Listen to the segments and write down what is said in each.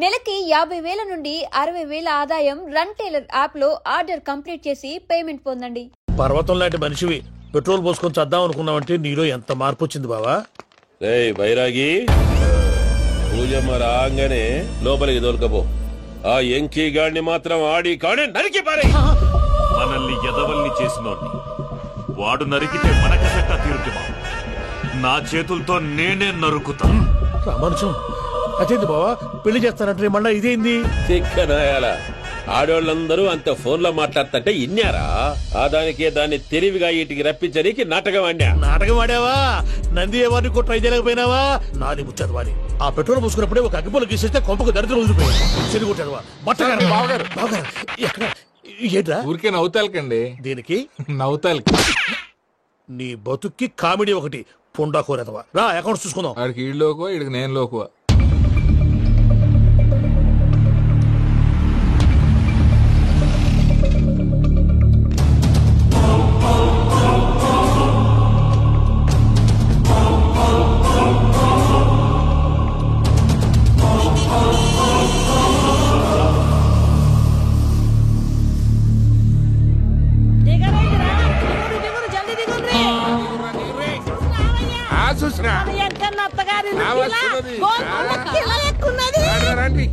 నెలకి 50,000 నుండి 60,000 ఆదాయం రన్ టైలర్ యాప్ లో ఆర్డర్ కంప్లీట్ చేసి పేమెంట్ పొందండి. పర్వతం లాంటి మనిషివి పెట్రోల్ పోసుకొని చద్దాం అనుకున్నావంటే నీలో ఎంత మార్పు వచ్చింది బావా. బైరాగి పూజమ్మ రాగానే లోపలికి దొరకపో. ఆ ఎంకీ గాడిని మాత్రం ఆడి కాడే నరికి పారే. మనల్ని ఎదవల్ని చేసినోడ్ని వాడు నరికితే మనకసెట్ట తీరుతుమా? నా చేతులతో నేనే నరుకుతా. రామానుజం అదేంది బావా పెళ్లి చేస్తానంటే మళ్ళా ఇదేంది? ఆడోళ్ళందరూ అంత ఫోన్ లో మాట్లాడుతుంటే ఇన్నారా? ఆ దానికే దాన్ని తెలివిగా ఇంటికి రప్పించడానికి నాటకం ఆడా. నాటకం ఆడావా? నంది ఎవరిని కూడా ట్రై చేయలేకపోయినావా? నాది ముచ్చదు వాని ఆ పెట్రోల్ పోసుకున్నప్పుడే ఒక అగ్గిపోలు గీసేస్తే కొంపకు దరిద్రం వదిలిపోయింది. చెరి కొట్టాడు బట్టగారు బావగారు బావగారు ఎక్కడ ఏంట్రా? ఊరికే నవ్వుతాలకండి. దీనికి నవ్వుతాలకి నీ బతుక్కి కామెడీ ఒకటి పుండా కోరేదవా. రా అకౌంట్స్ చూసుకుందాం. ఆడికి ఈడులోకో ఇడికి నేను లోకువా.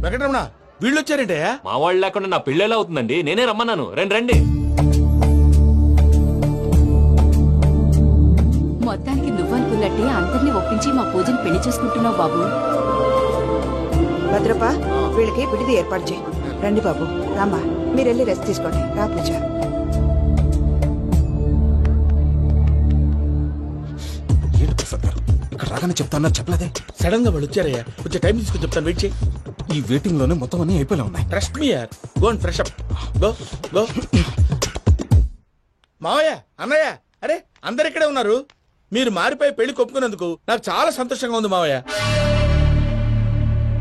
వెంకటరమణ వీళ్ళు వచ్చారంటే మా వాళ్ళు లేకుండా నా పెళ్ళేలా అవుతుందండి? నేనే రమ్మన్నాను. రండి రండి. మొత్తానికి నువ్వనుకున్నట్టే అందరినీ ఒప్పించి మా పూజను పెళ్లి చేసుకుంటున్నావు బాబు. భద్రప వీళ్ళకి విడిది ఏర్పాటు చేయి. రండి బాబు రామ్మా మీరు వెళ్ళి రెస్ట్ తీసుకోండి. రా పూజ. ఏంటి ప్రసాద్ గారు ఇక్కడ రాగానే చెప్తాను చెప్పలేదే? సడన్ గా వాళ్ళు వచ్చారయ్యా. కొంచెం టైం తీసుకుని చెప్తాను. వెయిట్ చేయి. ఈ వెయిటింగ్ లోనే మొత్తం అన్ని అయిపోయి ఉన్నాయి. ట్రస్ట్ మీ యార్. Go and fresh up. Go go. మావయ్య అన్నయ్య అరే అందరు ఇక్కడే ఉన్నారు. మీరు మారిపోయి పెళ్లి కొప్పుకున్నందుకు నాకు చాలా సంతోషంగా ఉంది మావయ్య.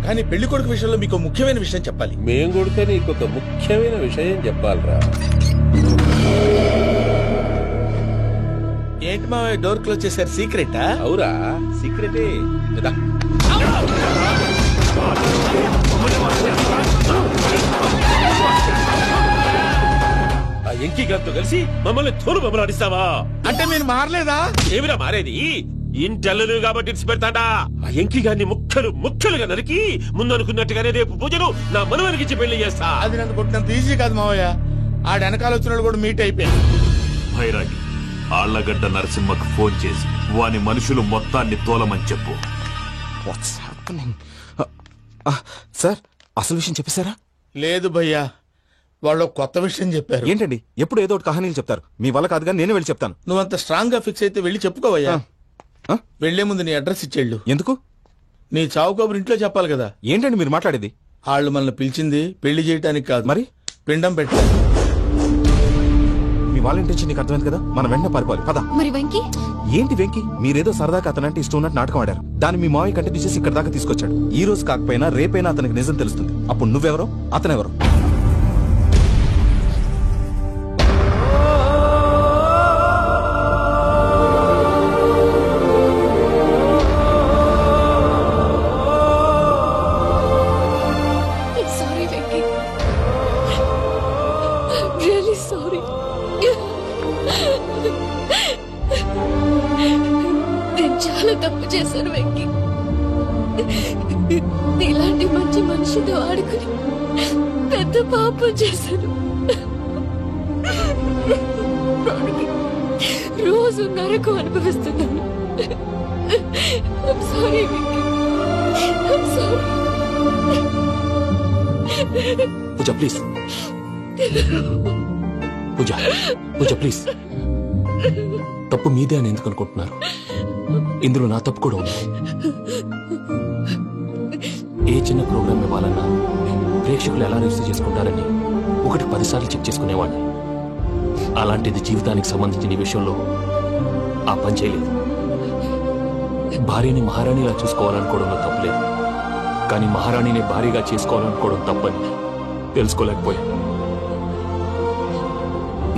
కానీ పెళ్లి కొడుకు విషయంలో మీకు ముఖ్యమైన విషయం చెప్పాలి. మేం కొడుకు నీకు ఒక ముఖ్యమైన విషయం చెప్పాలరా. ఏంటి మావయ్య డోర్ క్లోజ్ చేశారు? సీక్రెటా? అవురా సీక్రెటే కదా. ఆ ఎంకీ గారితో కలిసి మమ్మల్ని తోలు బొమ్మలాడిస్తావా? అంటే మీరు మారలేదా? ఏమిరా మారేది? ఇంటల్లు కాబట్టి ఇడిచి పెడతాడా? ఆ ఎంకీ గారిని ముక్కలుగా నరికి ముందు అనుకున్నట్టుగానే రేపు పూజను నా మనవనికిచ్చి పెళ్లి చేస్తా. అది నన్ను కొట్టినంత ఈజీ కాదు మావయ్య. ఆ వెనకాల వచ్చిన కూడా మీట్ అయిపోయాను. భైరాగి ఆళ్లగడ్డ నరసింహకు ఫోన్ చేసి వాని మనుషులు మొత్తాన్ని తోలమని చెప్పు. సార్ అసలు విషయం చెప్పేశారా? లేదు భయ్యా, వాళ్ళు కొత్త విషయం చెప్పారు. ఏంటండి ఎప్పుడు ఏదో ఒకటి కహానీలు చెప్తారు. మీ వల్ల కాదుగా నేనే వెళ్ళి చెప్తాను. నువ్వంత స్ట్రాంగ్ గా ఫిక్స్ అయితే వెళ్ళి చెప్పుకోవయ్యా. వెళ్లే ముందు నీ అడ్రస్ ఇచ్చేళ్ళు. ఎందుకు? నీ చావు కబురు ఇంట్లో చెప్పాలి కదా. ఏంటండి మీరు మాట్లాడేది? వాళ్ళు మనల్ని పిలిచింది పెళ్లి చేయడానికి కాదు, మరి పిండం పెట్టాలి. మీ వాళ్ళ ఇంటెన్షన్ నీకు అర్థమైంది కదా. మనం వెంటనే పారిపోవాలి. పద. మరి వెంకీ? ఏంటి వెంకీ? మీరేదో సరదాగా అతనంటే ఇష్టం ఉన్నట్టు నాటకం ఆడారు. దాన్ని మీ మావయ్య కంటే తీసేసి ఇక్కడ దాకా తీసుకొచ్చాడు. ఈ రోజు కాకపోయినా రేపైనా అతనికి నిజం తెలుస్తుంది. అప్పుడు నువ్వెవరో అతనెవరో. చాలా తప్పు చేశాను వెంకీ. ఇలాంటి మంచి మనిషితో ఆడుకుని పెద్ద పాపం చేశాను. రోజు నరకం అనుభవిస్తున్నాను. Sorry Venky, sorry. Pooja please. Pooja please. తప్పు మీదే అని ఎందుకు అనుకుంటున్నారు? ఇందులో నా తప్పు కూడా ఉంది. ఏ చిన్న ప్రోగ్రామ్ ఇవ్వాలన్నా ప్రేక్షకులు ఎలా రిసీవ్ చేసుకుంటారని 10 సార్లు చెక్ చేసుకునేవాడిని. అలాంటిది జీవితానికి సంబంధించిన ఈ విషయంలో ఆ పని చేయలేదు. భార్యని మహారాణిలా చూసుకోవాలనుకోవడంలో తప్పులేదు, కానీ మహారాణిని భార్యగా చేసుకోవాలనుకోవడం తప్పని తెలుసుకోలేకపోయా.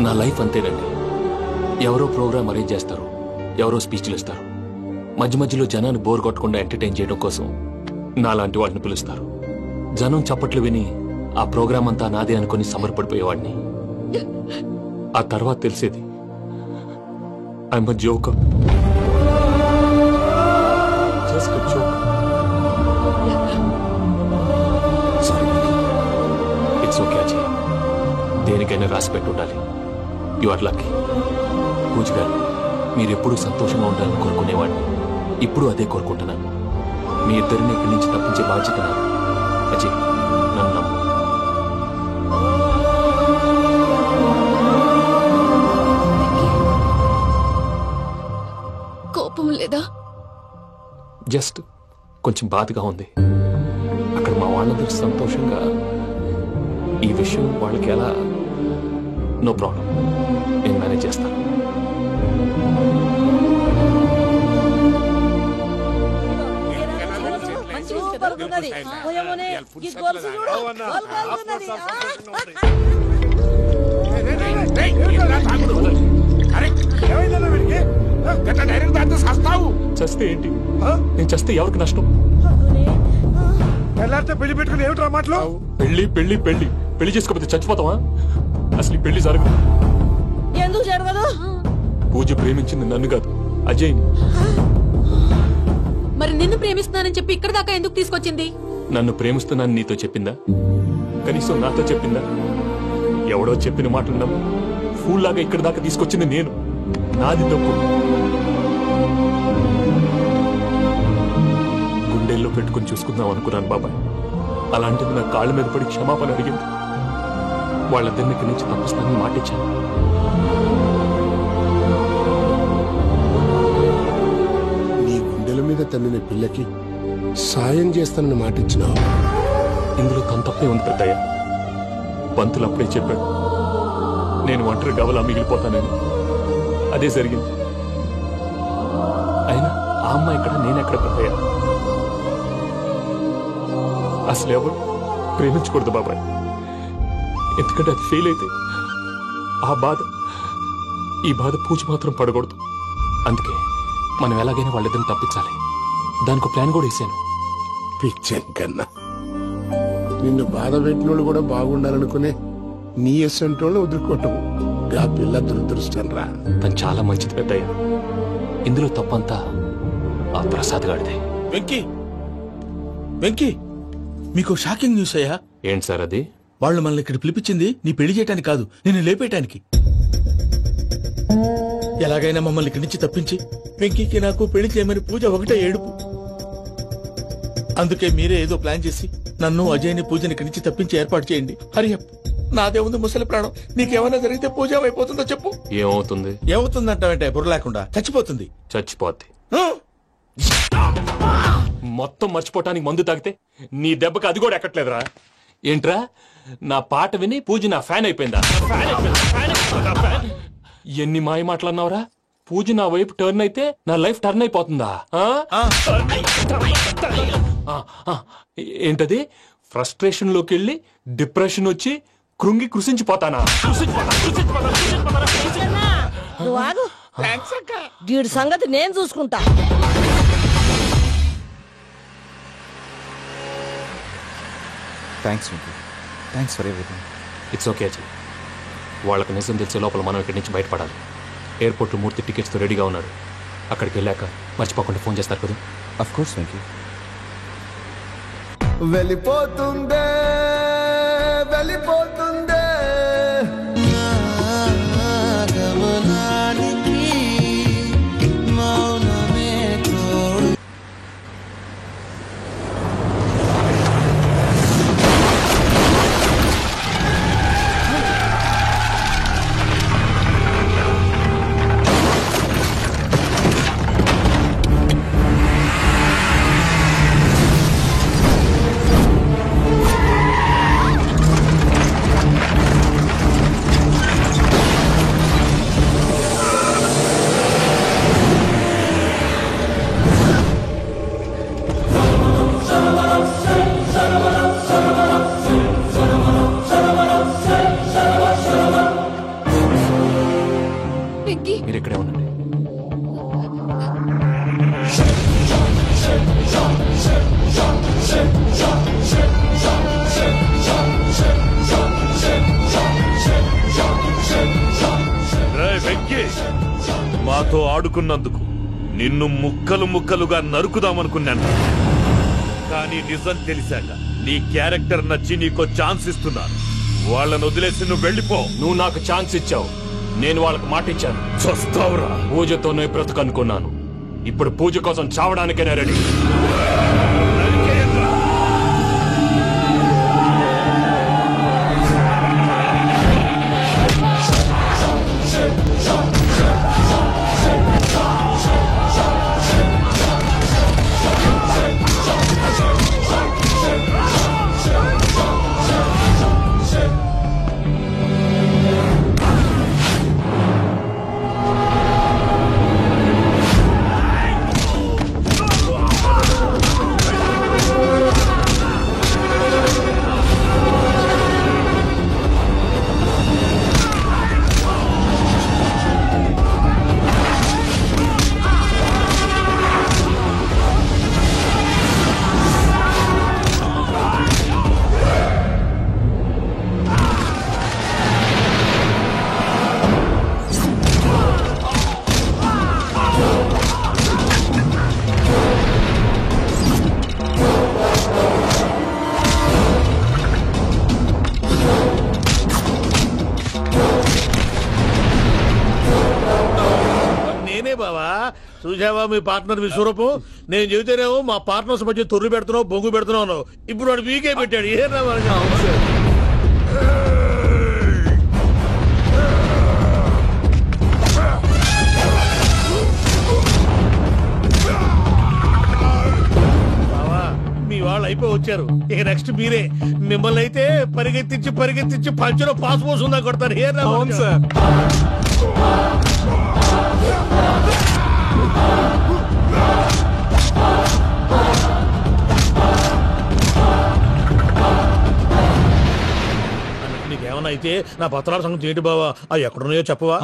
నా లైఫ్ అంతేనండి. ఎవరో ప్రోగ్రామ్ అరేంజ్ చేస్తారు, ఎవరో స్పీచ్లు ఇస్తారు. మధ్య మధ్యలో జనాన్ని బోర్ కొట్టకుండా ఎంటర్టైన్ చేయడం కోసం నాలాంటి వాటిని పిలుస్తారు. జనం చప్పట్లు విని ఆ ప్రోగ్రాం అంతా నాదే అనుకుని సమర్పడిపోయేవాడిని. ఆ తర్వాత తెలిసేది I'm a joker. Just a joker. It's okay Ajay, దేనికైనా రాసి పెట్టి ఉండాలి. You are lucky. పూజ గారు, మీరు ఎప్పుడూ సంతోషంగా ఉండాలని కోరుకునేవాడిని. ఇప్పుడు అదే కోరుకుంటున్నాను. మీ ఇద్దరిని ఇక్కడి నుంచి తప్పించే బాధ్యత నాది. అజయ్, నన్ను నమ్ము. కోపం లేదా? జస్ట్ కొంచెం బాధగా ఉంది. అక్కడ మా వాళ్ళందరూ సంతోషంగా, ఈ విషయం వాళ్ళకి ఎలా? నో ప్రాబ్లం, నేను మేనేజ్ చేస్తాను. చస్తే ఏంటి? నేను చస్తే ఎవరికి నష్టం? పెళ్లి పెట్టుకుని ఏమిట్రా మాటలు? పెళ్లి పెళ్లి పెళ్లి పెళ్లి చేసుకోకపోతే చచ్చిపోతావా? అసలు ఈ పెళ్లి జరగదు. ఎందుకు జరగదు? పూజ ప్రేమించింది నన్ను కాదు, అజయ్ని. మరి నిన్ను ప్రేమిస్తున్నానని చెప్పి ఇక్కడ దాకా ఎందుకు తీసుకొచ్చింది? నన్ను ప్రేమిస్తున్నాను నీతో చెప్పిందా? కనీసం నాతో చెప్పిందా? ఎవడో చెప్పిన మాటలు నమ్ము ఫూల్ లాగా ఇక్కడ దాకా తీసుకొచ్చింది నేను. నాది తప్పు. గుండెల్లో పెట్టుకుని చూసుకుందాం అనుకున్నాను బాబాయ్. అలాంటిది నా కాళ్ళ మీద పడి క్షమాపణ అడిగింది. వాళ్ళిద్దరిని ఇక్కడి నుంచి పంపిస్తానని మాటిచ్చాను. నీ గుండెల మీద తన్నిన పిల్లకి సాయం చేస్తానని మాటిచ్చినావు. ఇందులో తన తప్పే ఉంది పెద్దయ్య. పంతులు అప్పుడే చెప్పాడు, నేను ఒంటరి గవలా మిగిలిపోతానని. అదే జరిగింది. అయినా ఆ అమ్మాయి ఎక్కడ, నేనెక్కడ పెద్దయ్య? అసలు ఎవరు ప్రేమించకూడదు బాబాయ్. ఎందుకంటే అది ఫెయిల్ అయితే ఆ బాధ, ఈ బాధ పూజ మాత్రం పడకూడదు. అందుకే మనం ఎలాగైనా వాళ్ళిద్దరిని తప్పించాలి. దానికి ప్లాన్ కూడా వేసాను. పిచ్చం కన్నా నిన్ను బాధ పెట్టినోళ్ళు కూడా బాగుండాలనుకునే నీ ఎస్సంటోళ్ళు వదులుకోవటం ఆ పిల్ల దురదృష్టం రా. తను చాలా మంచిది పెద్దయ్య. ఇందులో తప్పంతా ఆ ప్రసాద్ గాడిదే. వెంకీ, వెంకీ, మీకు షాకింగ్ న్యూస్ అయ్యా. ఏంటి సార్ అది? వాళ్ళు మనల్ని ఇక్కడ పిలిపించింది నీ పెళ్లి చేయటానికి కాదు, నిన్ను లేపేయటానికి. ఎలాగైనా మమ్మల్ని ఇక్కడి నుంచి తప్పించి వెంకీకి నాకు పెళ్లి చేయమని పూజ ఒకటే ఏడుపు. అందుకే మీరే ఏదో ప్లాన్ చేసి నన్ను అజయ్ని పూజని ఇక్కడి నుంచి తప్పించి ఏర్పాటు చేయండి. హరియప్, నాదే ఉంది ముసలి ప్రాణం. నీకేమైనా జరిగితే పూజ అయిపోతుందో చెప్పు. ఏమవుతుంది? ఏమవుతుందంటావంటే బుర్ర లేకుండా చచ్చిపోతుంది. చచ్చిపోద్ది. మొత్తం మర్చిపోవటానికి మందు తాగితే నీ దెబ్బకి అది కూడా ఎక్కట్లేదురా. ఏంట్రా, నా పాట విని పూజ నా ఫ్యాన్ అయిపోయిందా? ఎన్ని మాయ మాటలన్నావురా? పూజ నా వైపు టర్న్ అయితే నా లైఫ్ టర్న్ అయిపోతుందా? ఏంటది? ఫ్రస్ట్రేషన్ లోకి వెళ్ళి డిప్రెషన్ వచ్చి కృంగి కృషించిపోతానా? వీడి సంగతి నేను చూసుకుంటా. Thanks Venky, thanks for everything. It's okay Ajay. వాళ్ళకి నిజం తెలిసే లోపల మనం ఇక్కడి నుంచి బయటపడాలి. ఎయిర్పోర్ట్లో మూర్తి టికెట్స్తో రెడీగా ఉన్నాడు. అక్కడికి వెళ్ళాక మర్చిపోకుండా ఫోన్ చేస్తారు కదా. Of course Venky. వెళ్ళిపోతుందే వెళ్ళిపోతుందే గమనానికి మౌనమే తోడు. నాతో ఆడుకున్నందుకు నిన్ను ముక్కలు ముక్కలుగా నరుకుదామనుకున్నాను. కానీ నిజం తెలిసాక నీ క్యారెక్టర్ నచ్చి నీకో ఛాన్స్ ఇస్తున్నాను. వాళ్ళను వదిలేసి నువ్వు వెళ్ళిపో. నువ్వు నాకు ఛాన్స్ ఇచ్చావు, నేను వాళ్ళకి మాట ఇచ్చాను. చస్తావురా. పూజతోనే బ్రతుకనుకున్నాను, ఇప్పుడు పూజ కోసం చావడానికైనా రెడీ. చూసావా మీ పార్ట్నర్ విశ్వరూపం? నేను చెబితేనేమో మా పార్ట్నర్స్ మధ్య తొర్రు పెడుతున్నావు, బొంగు పెడుతున్నావు. ఇప్పుడు వాడు మీకే పెట్టాడు. ఏనా మీ వాళ్ళు అయిపోయి వచ్చారు, ఇక నెక్స్ట్ మీరే. మిమ్మల్ని అయితే పరిగెత్తించి పరిగెత్తించి పంచలో పాస్ పోసుందా కొడతారు. ఏనా సార్? నీకేమన్నా అయితే నా పత్రాల సంగతి ఏంటి బావా? అవి ఎక్కడున్నాయో చెప్పవా?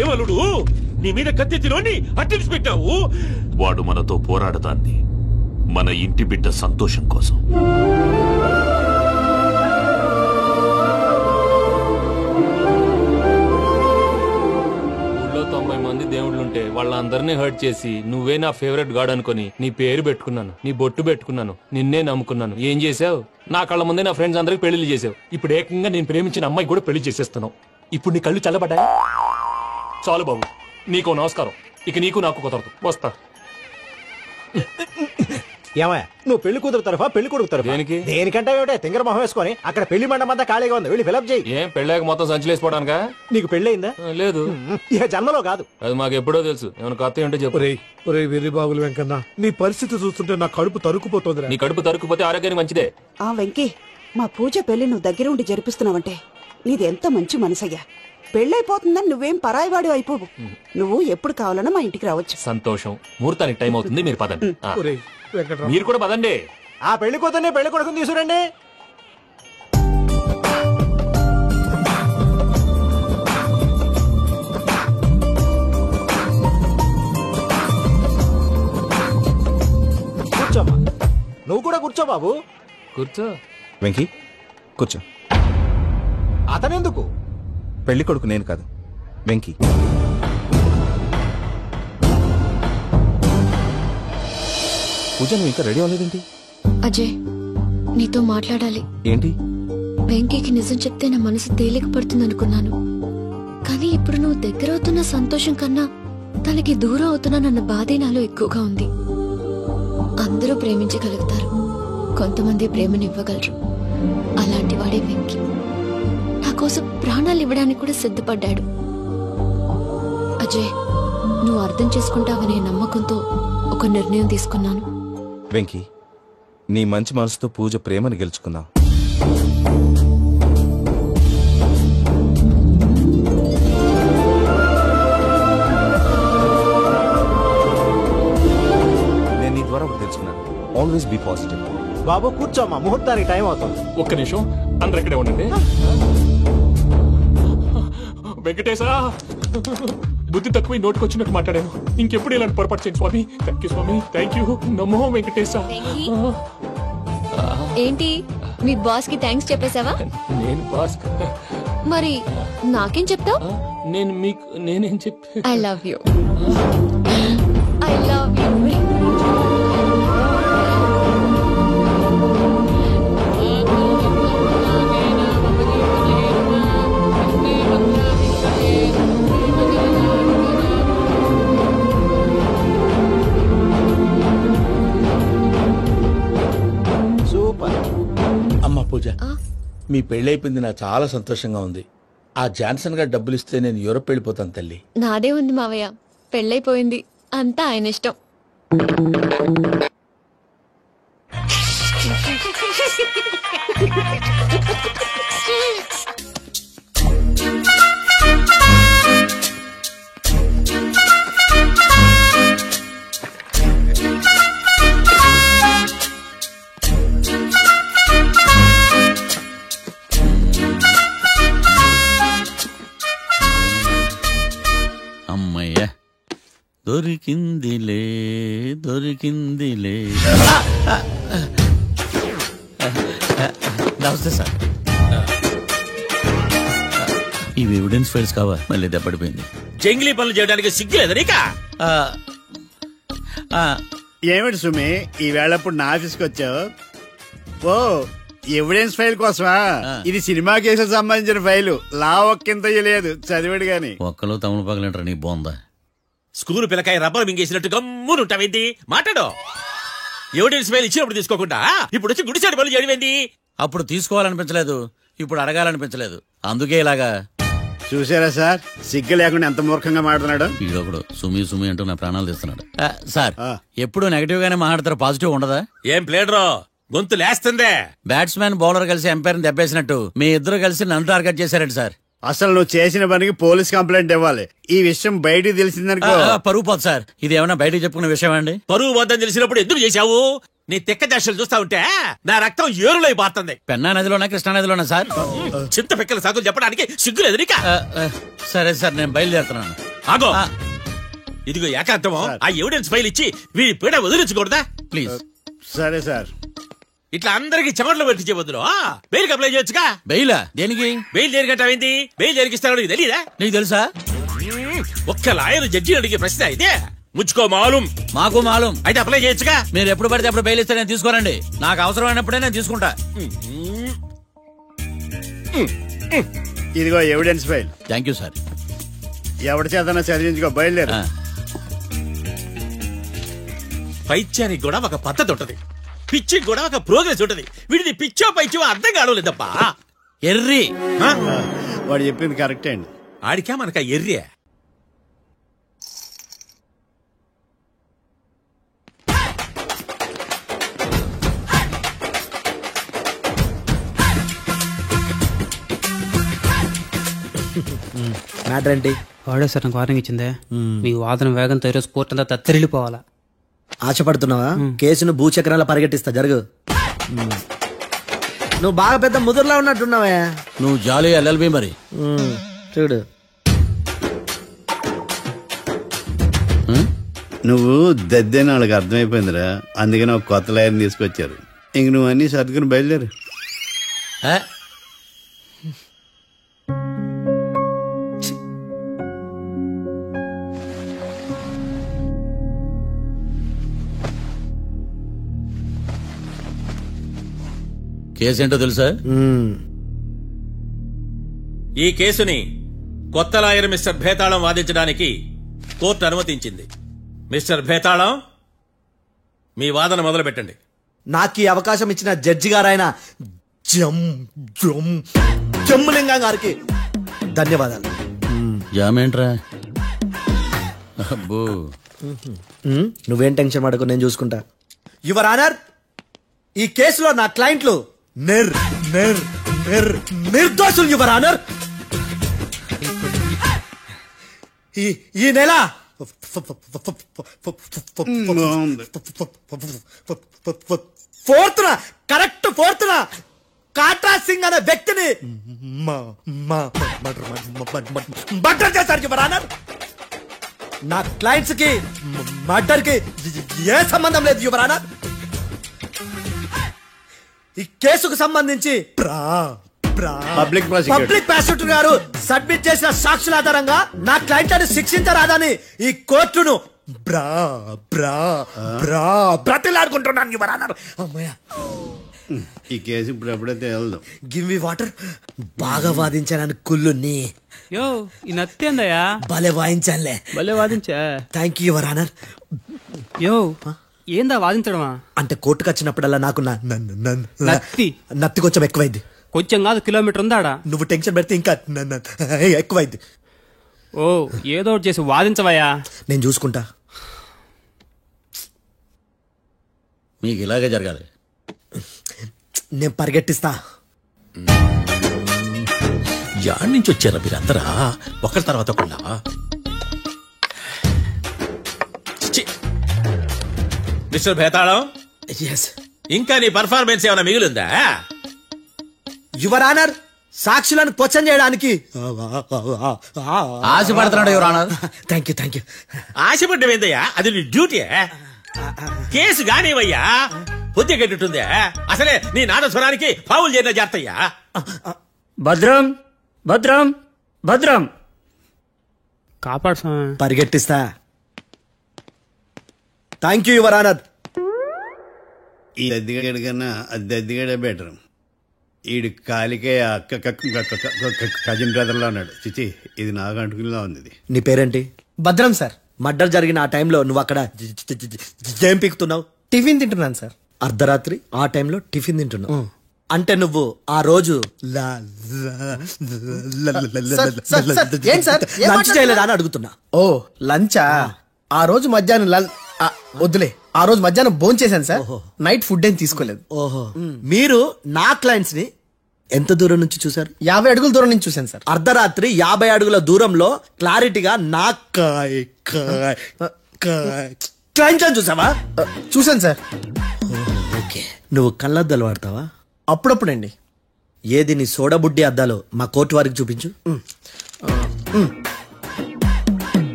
ఏమలుడు నీ మీద కత్తిలోని అట్టించి పెట్టావు? వాడు మనతో పోరాడతాంది మన ఇంటి బిడ్డ సంతోషం కోసం. ఊళ్ళో 90 మంది దేవుళ్ళుంటే వాళ్ళందరినీ హర్ట్ చేసి నువ్వే నా ఫేవరెట్ గాడ్ అనుకుని నీ పేరు పెట్టుకున్నాను, నీ బొట్టు పెట్టుకున్నాను, నిన్నే నమ్ముకున్నాను. ఏం చేసావు? నా కళ్ళ ముందే నా ఫ్రెండ్స్ అందరికి పెళ్లి చేసావు. ఇప్పుడు ఏకంగా నేను ప్రేమించిన అమ్మాయి కూడా పెళ్లి చేసేస్తున్నావు. ఇప్పుడు నీ కళ్ళు చల్లబడ్డాయి. చాలు బాబు, నీకు నమస్కారం. ఇక నీకు నాకు కుదరదు, వస్తా. ఏమయ్య, నువ్వు పెళ్లి కూతురు తరఫా పెళ్లి కొడుకు తరఫా? దేనికి? దేనికంటే ఏమిటే తింగర మొహం వేసుకొని అక్కడ పెళ్లి మండపం అంతా ఖాళీగా ఉంది, వెళ్ళి ఫిలప్ చేయి. ఏం పెళ్ళాక మొత్తం సంచలేసిపోవడానికా? నీకు పెళ్ళయిందా? లేదు. ఇక జన్మలో కాదు. అది మాకు ఎప్పుడో తెలుసు. ఏమైనా కొత్త ఏంటో చెప్పు. వెర్రి బాబులు వెంకన్న, నీ పరిస్థితి చూస్తుంటే నా కడుపు తరుక్కుపోతుంది. నీ కడుపు తరుక్కుపోతే ఆరోగ్యానికి మంచిదే. ఆ వెంకీ, మా పూజ పెళ్లి నువ్వు దగ్గర ఉండి జరిపిస్తున్నావంటే నీది ఎంత మంచి మనసయ్యా. పెళ్ళైపోతుందని నువ్వేం పరాయివాడు అయిపోవు. నువ్వు ఎప్పుడు కావాలన్నా మా ఇంటికి రావచ్చు. సంతోషం. ముహూర్తానికి టైం అవుతుంది, మీరు పదండి. మీరు కూడా పదండి. ఆ పెళ్లి కూతుర్ని పెళ్లి కొడుకుని తీసుకురండి. కూర్చోమ్మా. నువ్వు కూడా కూర్చో బాబు. కూర్చో. వెంకీ కూర్చో. అతనెందుకు? పెళ్లి కొడుకు నేను కాదు, వెంకీ. పూజ, నువ్వు ఇంకా రెడీ అవ్వలేదేంటి? అజయ్, నీతో మాట్లాడాలి. ఏంటి? వెంకీకి నిజం చెప్తే నా మనసు తేలిక పడుతుందనుకున్నాను. కానీ ఇప్పుడు నువ్వు దగ్గరవుతున్న సంతోషం కన్నా తనకి దూరం అవుతున్నానన్న బాధే నాలో ఎక్కువగా ఉంది. అందరూ ప్రేమించగలుగుతారు, కొంతమంది ప్రేమనివ్వగలరు. అలాంటి వాడే వెంకీ. నా కోసం ప్రాణాలు ఇవ్వడానికి కూడా సిద్ధపడ్డాడు. అజయ్, నువ్వు అర్థం చేసుకుంటావనే నమ్మకంతో ఒక నిర్ణయం తీసుకున్నాను. వెంకీ, నీ మంచి మనసుతో పూజ ప్రేమను గెలుచుకుందాం. నేను నీ ద్వారా ఒకటి తెలుసుకున్నాను. Always be positive. బాబు కూర్చోమ్మా, ముహూర్తానికి టైం అవుతుంది. ఒక్క నిమిషం, అందరు ఇక్కడే ఉండండి. వెంకటేశా, బుద్ధి తక్కువ నోటుకొచ్చినట్టు మాట్లాడాను. ఇంకెప్పుడు ఇలాంటి పొరపాటు చేయండి స్వామి. థ్యాంక్ యూ స్వామి, థ్యాంక్ యూ. నమో వెంకటేశా. ఏంటి మీ బాస్ కి థ్యాంక్స్ చెప్పేశావా? నేను బాస్ మరి నాకేం చెప్తావు? నేను మీకు నేనేం చెప్పి I love you. I love you. అమ్మ పూజ, మీ పెళ్ళైపోయింది నాకు చాలా సంతోషంగా ఉంది. ఆ జాన్సన్ గారు డబ్బులు ఇస్తే నేను యూరోప్ వెళ్ళిపోతాను తల్లి. నాదే ఉంది మావయ్య, పెళ్ళైపోయింది, అంతా ఆయన ఇష్టం. అమ్మయ్యా, దొరికిందిలే దొరికిందిలే. నమస్తే సార్. ఇవి ఎవిడెన్స్ ఫైల్స్ కావా? మళ్ళీ దెబ్బడిపోయింది. జంగిలీ పనులు చేయడానికి సిగ్గులేదు నీకా? ఏమిటి సుమి, ఈ వేళప్పుడు నా ఆఫీస్కి వచ్చావు? ఓ, ఎవిడెన్స్ ఫైల్ కోసమా? ఇది సినిమా కేసుకు సంబంధించిన ఫైలు. లా ఒక్కింత లేదు, చదివాడు గాని. ఒక్కలో తమను పగలంటారా నీ బోందా? School పిల్లకాయ rubber మింగేసినట్టు గమ్మునుంటావేంటి? మాట్లాడు. ఎవిడెన్స్ ఫైల్ ఇచ్చినప్పుడు తీసుకోకుండా ఇప్పుడు వచ్చి గుడిసాడి పనులు చేయడమేంటి? అప్పుడు తీసుకోవాలనిపించలేదు, ఇప్పుడు అడగాలనిపించలేదు, అందుకే ఇలాగా. చూసారా సార్, సిగ్గు లేకుండా ఎంత మూర్ఖంగా మాట్లాడుతున్నాడు. ఈడొకడు సుమి సుమి అంటూ నా ప్రాణాలు తీస్తున్నాడు. సార్, ఎప్పుడు నెగటివ్ గానే మాట్లాడతారు, పాజిటివ్ ఉండదా? ఏం ప్లేడరో గొంతు లేస్తుందే. బ్యాట్స్మెన్ బౌలర్ కలిసి ఎంపైర్ దెబ్బేసినట్టు మీ ఇద్దరు కలిసి నన్ను టార్గెట్ చేశారండి సార్. అసలు నువ్వు చేసిన పనికి పోలీస్ కంప్లైంట్ ఇవ్వాలి. ఈ విషయం బయటికి తెలిసిందనుకో పరువు పోదు సార్. ఇది ఏమైనా బయటకు చెప్పుకున్న విషయం అండి? పరువు వద్దని తెలిసినప్పుడు ఎందుకు చేశావు? నీ తెక్క దశలు చూస్తా ఉంటే నా రక్తం ఏరులై పారుతుంది. పెన్నా నదిలోనా కృష్ణా నదిలోనా సార్? చింత పిక్కల సాగులు చెప్పడానికి సిగ్గులేదు నీకా? సరే సార్, నేను బయలుదేరుతున్నాను. ఆగో, ఇదిగో ఏకాంతమో ఆ ఎవిడెన్స్ ఫైల్ ఇచ్చి వీడి పీడ వదిలించకూడదా ప్లీజ్? సరే సార్. ఇట్లా అందరికి చెమటలు పెట్టించే బదులు బెయిల్ అప్లై చేయొచ్చుగా. బెయిలా? దేనికి? బెయిల్ దేనికంటావేంటి? బెయిల్ దేనికిస్తారో నీకు తెలియదా? నీకు తెలుసా? ఒక్క లాయర్ జడ్జి అడిగే ప్రశ్న అయితే ముచ్చుకో మాలూం. మాకు మాలూం. అయితే అప్లై చేయొచ్చుగా. మీరు ఎప్పుడు పడితే అప్పుడు బెయిల్ ఇస్తే నేను తీసుకోనండి. నాకు అవసరమైనప్పుడే నేను తీసుకుంటా. ఇదిగో evidence file. Thank you sir. ఎవరి చేతనా చదివించుకో, బయలుదేరు. పైత్యానికి కూడా ఒక పద్ధతి ఉంటది, పిచ్చికి కూడా ఒక ప్రోగ్రెస్ ఉంటది. వీడిది పిచ్చో పైచో అర్థం కావలేదప్పా. ఎర్రి. వాడు చెప్పింది కరెక్టే అండి. ఆడికా మనక ఎర్రి. మ్యాటర్ ఏంటి? వాడే సార్ నాకు వార్నింగ్ ఇచ్చిందే. మీ వాదన వేగంతో ఈరోజు కోర్టు అంతా తత్తరిల్లిపోవాలా. ఆశపడుతున్నావా? కేసును భూచక్రాల పరిగెట్టిస్తా, జరుగు. నువ్వు బాగా పెద్ద ముదురులా ఉన్నట్టున్నావే. నువ్వు జాలి ఎల్ఎల్బి మరి. చూడు, నువ్వు దద్దేని వాళ్ళకి అర్థమైపోయిందిరా, అందుకని ఒక కొత్త లాయర్ని తీసుకొచ్చారు. ఇంక నువ్వు అన్ని సర్దుకుని బయలుదేరు. కేసేంటో తెలుసా? ఈ కేసుని కొత్త లాయర్ మిస్టర్ భేతాళం వాదించడానికి కోర్టు అనుమతించింది. మిస్టర్ భేతాళం, మీ వాదన మొదలు పెట్టండి. నాకు ఈ అవకాశం ఇచ్చిన జడ్జి గారైన జమ్ములింగం గారికి ధన్యవాదాలు. జామేంట్రా? అబ్బో, నువ్వేం టెన్షన్ పడకు, నేను చూసుకుంటా. యువర్ ఆనర్, ఈ కేసులో నా క్లయింట్లు నిర్దోషులు యువర్ ఆనర్. ఈ నెల 4th correct 4th Katra Singh అనే వ్యక్తిని మర్డర్ చేశారు యువర్ ఆనర్. నా క్లయింట్స్ కి మర్డర్ కి ఏ సంబంధం లేదు యువర్ ఆనర్. ఈ కేసుకు సంబంధించి పబ్లిక్ ప్రాసిక్యూటర్ గారు సబ్మిట్ చేసిన సాక్షుల ఆధారంగా నా క్లయింట్ అని శిక్షించరాదని ఈ కోర్టును బ్రతిలాడుకుంటున్నాను యువర్ ఆనర్. అమ్మయ్య, ఈ కేసు ఇప్పుడు ఎప్పుడైతే వెళ్దాం. Give me water. బాగా వాదించానని కుళ్ళుని యో ఈ నత్తేందయ్యా భలే వాయించానులే. భలే వాదించా. Thank you your honour. యో ఏందా వాదించడమా? అంటే కోర్టుకు వచ్చినప్పుడల్లా నాకు నత్తి కొంచెం ఎక్కువైంది. కొంచెం కాదు, కిలోమీటర్ ఉందాడా. నువ్వు టెన్షన్ పెడితే ఇంకా ఎక్కువైంది. ఓ ఏదో ఒకటి చేసి వాదించవయ్యా. నేను చూసుకుంటా. మీకు ఇలాగే జరగాలి. నేను పరిగెట్టిస్తా. యాడ్ నుంచి వచ్చారా మీరందరా ఒకరి తర్వాత ఒకళ్ళ? మిస్టర్ భేతాళం, ఇంకా నీ పర్ఫార్మెన్స్ ఏమైనా మిగిలిందా? యువర్ ఆనర్, సాక్షులను క్వశ్చన్ చేయడానికి ఆశపడుతున్నాడు యువర్ ఆనర్. Thank you. ఆశపడ్డం ఏందయ్యా, అది నీ డ్యూటీ. కేసు గానివయ్యా, బుద్ధి గట్టుందే. అసలే నీ నాదస్వరానికి పావులు చేరిన జాతయ్యా. భద్రం భద్రం భద్రం కాపాడు. పరిగెట్టిస్తా. Thank you your honour. ఈ దద్దిగడి కన్నా అది దద్దిగడే బెటర్. ఈడు కాలికే కజిన్ బ్రదర్ లో ఉన్నాడు. చిచి, ఇది నాకు అంటుకునిలా ఉంది. నీ పేరేంటి? భద్రం సార్. మర్డర్ జరిగిన ఆ టైంలో నువ్వు అక్కడ ఏం పీకుతున్నావు? టిఫిన్ తింటున్నాను సార్. అర్ధరాత్రి ఆ టైంలో టిఫిన్ తింటున్నావు అంటే నువ్వు ఆ రోజు లంచ్ చేయలేదా అని అడుగుతున్నా. ఓ లంచా? ఆ రోజు మధ్యాహ్నం వద్దులే, ఆ రోజు మధ్యాహ్నం భోజనం చేశాను సార్. నైట్ ఫుడ్ ఏం తీసుకోలేదు. ఓహో, మీరు నా క్లయింట్స్ ని ఎంత దూరం నుంచి చూసారు? 50 అడుగుల దూరం నుంచి చూశాను సార్. అర్ధరాత్రి 50 అడుగుల దూరంలో క్లారిటీగా నా క్లయింట్ చూసావా? చూశాను సార్. ఓకే, నువ్వు కళ్ళద్దాలు వాడతావా? అప్పుడప్పుడండి. ఏది నీ సోడబుడ్డి అద్దాలు మా కోర్టు వారికి చూపించు.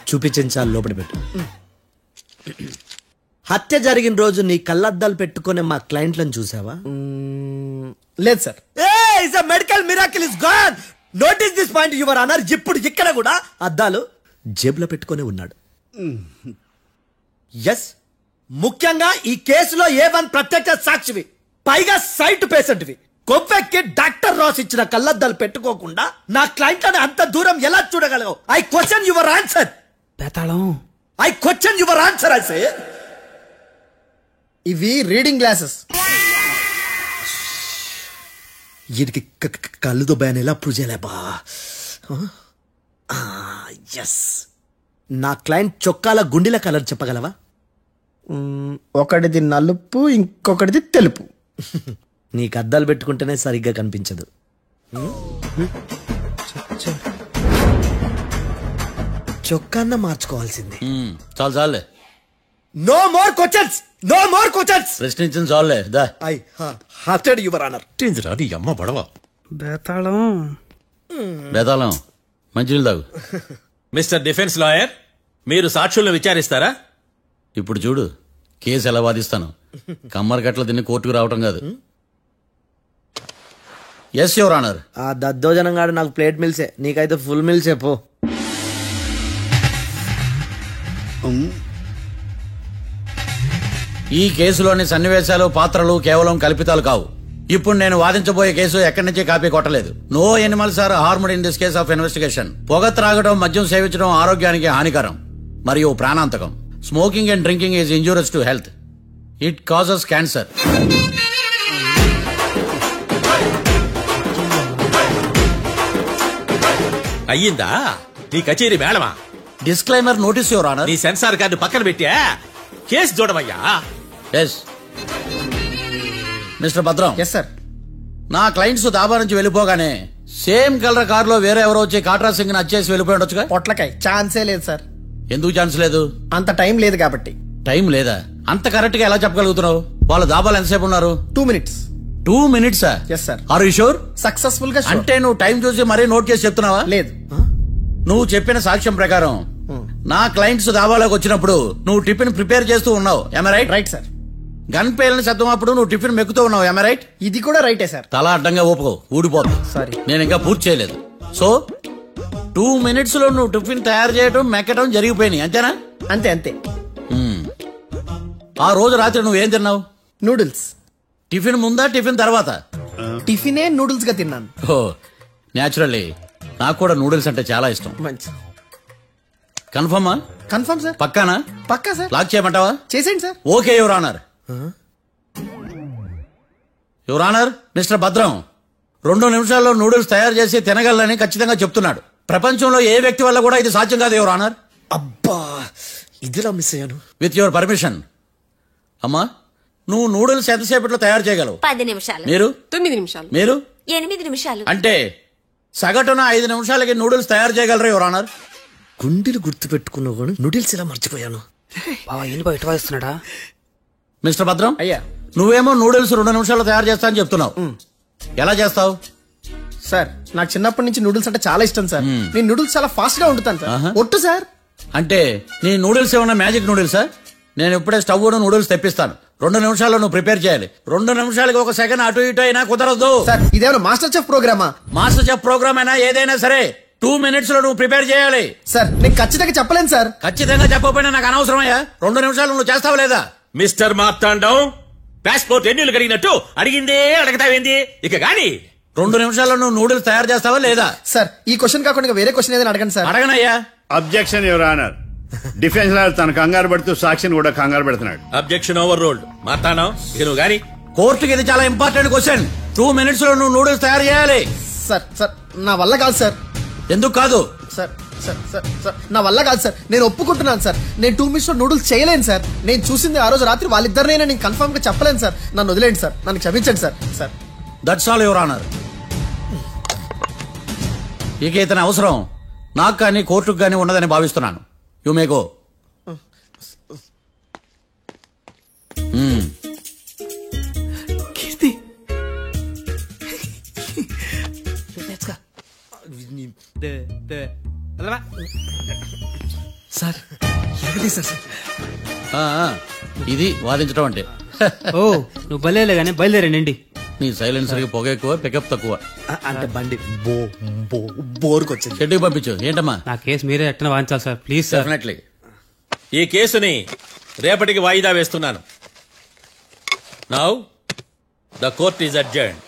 చూపించాలి, లోపల పెట్టు. హత్య జరిగిన రోజు నీ కళ్ళద్దాలు పెట్టుకునే మా క్లయింట్లను చూసావా? లేదు sir. Medical miracle is gone. Notice this point your honour. ఇప్పుడు ఇక్కడ కూడా అద్దాలు జేబులో పెట్టుకునే ఉన్నాడు. ఎస్, ముఖ్యంగా ఈ కేసులో A1 ప్రత్యక్ష సాక్షివి, పైగా సైట్ పేషెంట్వి. కొవ్వెక్కి డాక్టర్ రాస్ ఇచ్చిన కళ్ళద్దాలు పెట్టుకోకుండా నా క్లయింట్ అని అంత దూరం ఎలా చూడగలవు? I question your answer. I question your answer. I say ఇవి రీడింగ్ గ్లాసెస్. వీటికి కళ్ళు దుబ్బాయని ఎలా ప్రూవ్ చేయలేబా? ఎస్, నా క్లయింట్ చొక్కాల గుండెల కలర్ చెప్పగలవా? ఒకటిది నలుపు, ఇంకొకటిది తెలుపు. నీకు అద్దాలు పెట్టుకుంటేనే సరిగ్గా కనిపించదు. చొక్కాన్న మార్చుకోవాల్సింది. చాలు చాలే. No more questions, no more questions. ప్రశ్నించిన చాలులే. దా ఐ హార్టెడ్ యువర్ ఆనర్. నీ అమ్మ బడవ. బేతాళం బేతాళం మంచినీళ్ళు తాగు. మిస్టర్ డిఫెన్స్ లాయర్, మీరు సాక్షులను విచారిస్తారా? ఇప్పుడు చూడు కేసు ఎలా వాదిస్తాను. కమ్మరి గట్ల తిని కోర్టుకు రావటం కాదు. Yes your honour. ఆ దద్దోజనం గాడు నాకు ప్లేట్ మిల్సే, నీకైతే ఫుల్ మిల్సే పో. ఈ కేసులోని సన్నివేశాలు, పాత్రలు కేవలం కల్పితాలు కావు. ఇప్పుడు నేను వాదించబోయే కేసు ఎక్కడి నుంచి కాపీ కొట్టలేదు. No animals are harmed in this case of investigation. పొగ త్రాగడం, మద్యం సేవించడం ఆరోగ్యానికి హానికరం మరియు ప్రాణాంతకం. Smoking and drinking is injurious to health. It causes cancer. అయ్యిందా నీ కచేరీ మేడమా? Disclaimer notice your honour. నీ సెన్సార్ కార్డు పక్కన పెట్టా కేసు చూడవయ్యా. Yes mister Bhadram. Yes sir. నా క్లయింట్స్ దాబా నుంచి వెళ్ళిపోగానే సేమ్ కలర్ కారులో వేరే ఎవరో వచ్చి కాట్రా సింగ్ ని వచ్చేసి వెళ్ళిపోయి ఉండొచ్చుగా. పొట్లకాయ ఛాన్సే లేదు సార్. ఎందుకు ఛాన్స్ లేదు? అంత టైం లేదు కాబట్టి. టైం లేదా? అంత కరెక్ట్ గా ఎలా చెప్పగలుగుతున్నావు? వాళ్ళు దాబాలు ఎంతసేపు ఉన్నారు? 2 minutes. 2 minutes? Yes sir. Are you sure? Successful గా. అంటే నువ్వు టైం చూసి మరీ నోట్ చేసి చెప్తున్నావా? లేదు. నువ్వు చెప్పిన సాక్ష్యం ప్రకారం నా క్లయింట్స్ దాబాలోకి వచ్చినప్పుడు నువ్వు టిఫిన్ ప్రిపేర్ చేస్తూ ఉన్నావు. ఎమ్ రైట్? Right sir. గన్ పేలిన శబ్దం అప్పుడు నువ్వు టిఫిన్ మెక్కుతూ ఉన్నావు. ఎమ్ రైట్? ఇది కూడా రైటే సార్. తల అడ్డంగా ఊపుకో, ఊడిపోతుంది. సారీ, నేను ఇంకా పూర్తి చేయలేదు. సో 2 minutes లో నువ్వు టిఫిన్ తయారు చేయడం మెక్కడం జరిగిపోయినాయి అంతేనా? అంతే అంతే. ఆ రోజు రాత్రి నువ్వేం తిన్నావు? నూడిల్స్. టిఫిన్ ముందా టిఫిన్ తర్వాత? టిఫినే నూడిల్స్ గా తిన్నాను. ఓ న్యాచురల్లీ నాకు కూడా నూడిల్స్ అంటే చాలా ఇష్టం. మంచి. కన్ఫర్మా? Confirm sir. పక్కానా? పక్కా సార్. లాక్ చేయమంటావా? చేసేయండి sir. Okay your honour. Your honour, mister Bhadram 2 నిమిషాల్లో నూడిల్స్ తయారు చేసి తినగలని ఖచ్చితంగా చెప్తున్నాడు. ప్రపంచంలో ఏ వ్యక్తి వల్ల కూడా ఇది సాధ్యం కాదు యువర్ ఆనర్. అబ్బా, ఇదిలా మిస్ అయ్యాను. With your permission. అమ్మా, నువ్వు నూడిల్స్ ఎంతసేపట్లో తయారు చేయగలవు? 10 నిమిషాలు. మీరు? 9 నిమిషాలు. మీరు? 8 నిమిషాలు. అంటే సగటున 5 నిమిషాలకి నూడిల్స్ తయారు చేయగలరా యువర్ ఆనర్? గుండెలు గుర్తు పెట్టుకున్నావు కానీ నూడిల్స్ ఇలా మర్చిపోయాను. ఇస్తున్నాడా? మిస్టర్ భద్రం, అయ్యా, నువ్వేమో నూడిల్స్ 2 నిమిషాల్లో తయారు చేస్తా అని చెప్తున్నావు. ఎలా చేస్తావు? సార్, నాకు చిన్నప్పటి నుంచి నూడిల్స్ అంటే చాలా ఇష్టం సార్. నేను నూడిల్స్ చాలా ఫాస్ట్ గా వండుతాను సార్. ఒట్టు సార్. అంటే నీ నూడిల్స్ ఏమన్నా మ్యాజిక్ నూడిల్సా? నేను ఇప్పుడే స్టవ్ నూడిల్స్ తెప్పిస్తాను. 2 నిమిషాల్లో నువ్వు ప్రిపేర్ చేయాలి. 2 నిమిషాలకి 1 సెకండ్ అటు ఇటు అయినా కుదరదు సార్. ఇదేమైనా మాస్టర్ చెఫ్ ప్రోగ్రామా? మాస్టర్ చెఫ్ ప్రోగ్రామ్ అయినా ఏదైనా సరే 2 minutes లో నువ్వు ప్రిపేర్ చేయాలి. సార్, నేను ఖచ్చితంగా చెప్పలేను సార్. ఖచ్చితంగా చెప్పకపోయినా నాకు అనవసరమయ్యా. 2 నిమిషాలు నువ్వు చేస్తావా లేదా? మిస్టర్ మార్తాండం, పాస్పోర్ట్ ఎన్నిళ్ళు కడిగినట్టు అడిగిందే అడగతావేంది? ఇక గాని 2 నిమిషాల్లో నువ్వు నూడిల్స్ తయారు చేస్తావా లేదా? సార్, ఈ క్వశ్చన్ కాకుండా వేరే క్వశ్చన్ ఏదైనా అడగండి సార్. అడగనయ్యా. Objection your honour. Defence lawyer తన కంగారు పడుతూ సాక్షిని కూడా కంగారు పెడుతున్నాడు. Objection over ruled. మార్తాండం, ఇక నువ్వు గాని. కోర్టుకి ఇది చాలా ఇంపార్టెంట్ క్వశ్చన్. 2 minutes లో నువ్వు నూడిల్స్ తయారు చేయాలి. సార్ సార్, నా వల్ల కాదు సార్. ఎందుకు కాదు? సార్ సార్ సార్ సార్, నా వల్ల కాదు సార్. నేను ఒప్పుకుంటున్నాను సార్. నేను 2 minutes లో నూడిల్స్ చేయలేను సార్. నేను చూసింది ఆ రోజు రాత్రి వాళ్ళిద్దరినైనా నేను కన్ఫర్మ్ గా చెప్పలేను సార్. నన్ను వదిలేండి సార్. నన్ను క్షమించండి sir. Sir, that's all your honour. ఇక ఇతని అవసరం నాకు కానీ కోర్టుకు కానీ ఉండదని భావిస్తున్నాను. You may go. Keerthi, sir sir. ఇది వాదించడం అంటే. ఓ, నువ్వు బయలుదేరలే కానీ బయలుదేరండి. నీ సైలెన్సర్ కి పొగ ఎక్కువ, పికప్ తక్కువ. అంటే బండి బోర్కి వచ్చింది. షెడ్యూల్ పంపించు. ఏంటమ్మా? నా కేసు మీరే ఎట్టన వాయించాలి సార్, ప్లీజ్ సార్. డెఫినెట్లీ. ఈ కేసుని రేపటికి వాయిదా వేస్తున్నాను. Now the court is adjourned.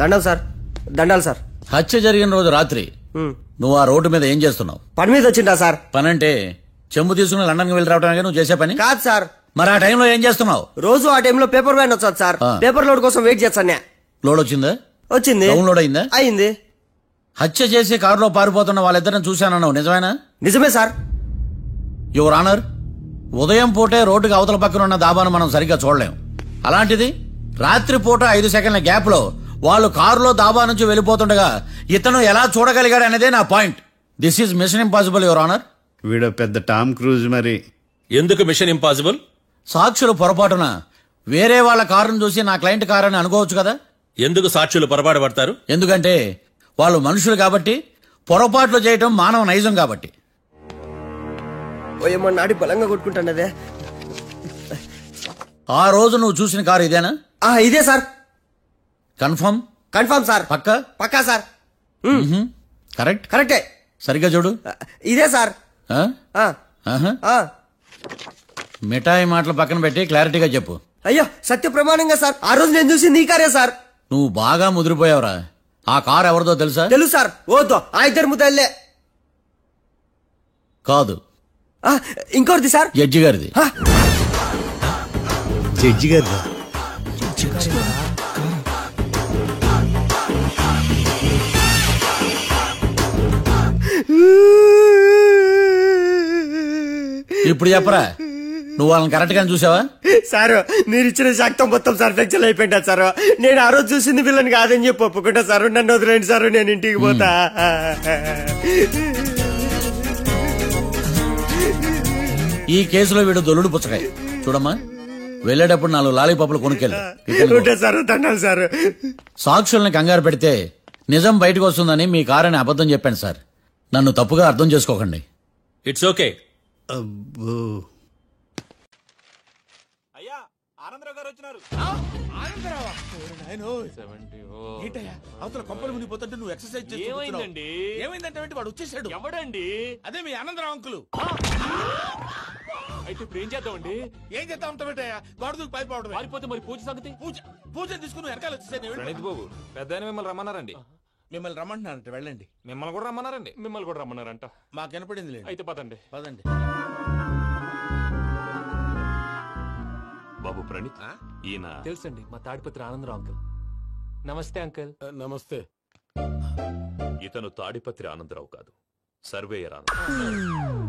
దండాలు సార్. దండాలు సార్. హత్య జరిగిన రోజు రాత్రి నువ్వు ఆ రోడ్డు మీద ఏం చేస్తున్నావు? పని మీద వచ్చిందా సార్? పని అంటే చెంబు తీసుకుని లండన్కి వెళ్ళి రావడానికి నువ్వు చేసే పని కాదు సార్. మరి ఆ టైంలో ఏం చేస్తున్నావు? రోజు ఆ టైంలో పేపర్ వ్యాన్ వచ్చాది సార్. పేపర్ లోడ్ కోసం వెయిట్ చేస్తాను. లోడ్ వచ్చిందా? వచ్చింది. డౌన్లోడ్ అయిందా? అయింది. హత్య చేసి కారులో పారిపోతున్న వాళ్ళిద్దరిని చూశానన్నావు, నిజమేనా? నిజమే సార్. యువర్ ఆనర్, ఉదయం పూటే రోడ్డుకి అవతల పక్కన ఉన్న దాబాను మనం సరిగ్గా చూడలేం. అలాంటిది రాత్రి పూట 5 సెకండ్ల గ్యాప్ లో వాళ్ళు కారులో దాబా నుంచి వెళ్ళిపోతుండగా ఇతను ఎలా చూడగలిగాడు అనేదే నా point. This is mission impossible your honour. వీడు పెద్ద టామ్ క్రూజ్. మరి ఎందుకు మిషన్ ఇంపాసిబుల్? సాక్షులు పొరపాటున వేరే వాళ్ళ కారును చూసి నా క్లయింట్ కారు అని అనుకోవచ్చు కదా. ఎందుకు సాక్షులు పొరపాటు పడతారు? ఎందుకంటే వాళ్ళు మనుషులు కాబట్టి, పొరపాట్లు చేయటం మానవ నైజం కాబట్టి. ఏమో నాడి బలంగా కొట్టుకుంటానదే. ఆ రోజు నువ్వు చూసిన కారు ఇదేనా? ఇదే సార్. కన్ఫర్మ్? Confirm sir. పక్కా? పక్కా సార్. కరెక్ట్? కరెక్టే. సరిగ్గా చూడు. ఇదే సార్. మిఠాయి మాటలు పక్కన పెట్టి క్లారిటీగా చెప్పు. అయ్యో, సత్య ప్రమాణంగా సార్. ఆ రోజు నేను చూసి నీ కారే సార్. నువ్వు బాగా ముదిరిపోయావురా. ఆ కారు ఎవరిదో తెలుసా? తెలుసు సార్. ఓతో ఆ ఇద్దరు ముద్దల్లే. కాదు, ఇంకోటిది సార్. జడ్జి గారిది. జడ్జి గారు. ఇప్పుడు చెప్పరా, నువ్వు వాళ్ళని కరెక్ట్ గా చూసావా? సారు మీరు ఇచ్చిన శాక్తం మొత్తం సర్ఫెక్చర్ అయిపోయింటా సారు. నేను ఆ రోజు చూసింది వీళ్ళని కాదని చెప్పి ఒప్పుకుంటా సారు. నన్ను వదిలేండి సారు, నేను ఇంటికి పోతా. ఈ కేసులో వీడు దొల్లుడు పుచ్చకాయ. చూడమ్మా, వెళ్ళేటప్పుడు 4 లాలీపాపులు కొనుక్కెళ్ళు. సారు సాక్షుల్ని కంగారు పెడితే నిజం బయటకు వస్తుందని మీ కారని అబద్ధం చెప్పాను సార్. నన్ను తప్పుగా అర్థం చేసుకోకండి. It's okay. అవతల కొంపలు మునిగిపోతుంటే నువ్వు ఎక్సర్సైజ్ చేస్తున్నావు. ఏమైందంటే వాడు వచ్చేసాడు. ఎవడండి? అదే మీ ఆనందరావు అంకులు. అయితే ఇప్పుడు ఏం చేద్దామండి? ఏం చేద్దాం ఉంటావేటయ్యా? గొడవకు పైపోవడం పారిపోతే మరి పూజ సంగతి. పూజ తీసుకుని వెనకాల వచ్చేసాను. బాబు పెద్ద మిమ్మల్ని రమ్మన్నారండి. మిమ్మల్ని రమ్మంటున్నారంట, వెళ్ళండి. మిమ్మల్ని కూడా రమ్మన్నారండి. మిమ్మల్ని కూడా రమ్మన్నారంట. మాకు వినపడింది. అయితే పదండి. బాబు ప్రణీత్, ఈయన తెలుసండి, మా తాడిపత్రి ఆనందరావు అంకుల్. నమస్తే అంకుల్. నమస్తే. ఇతను తాడిపత్రి ఆనందరావు కాదు, సర్వేయర్ ఆనందరావు.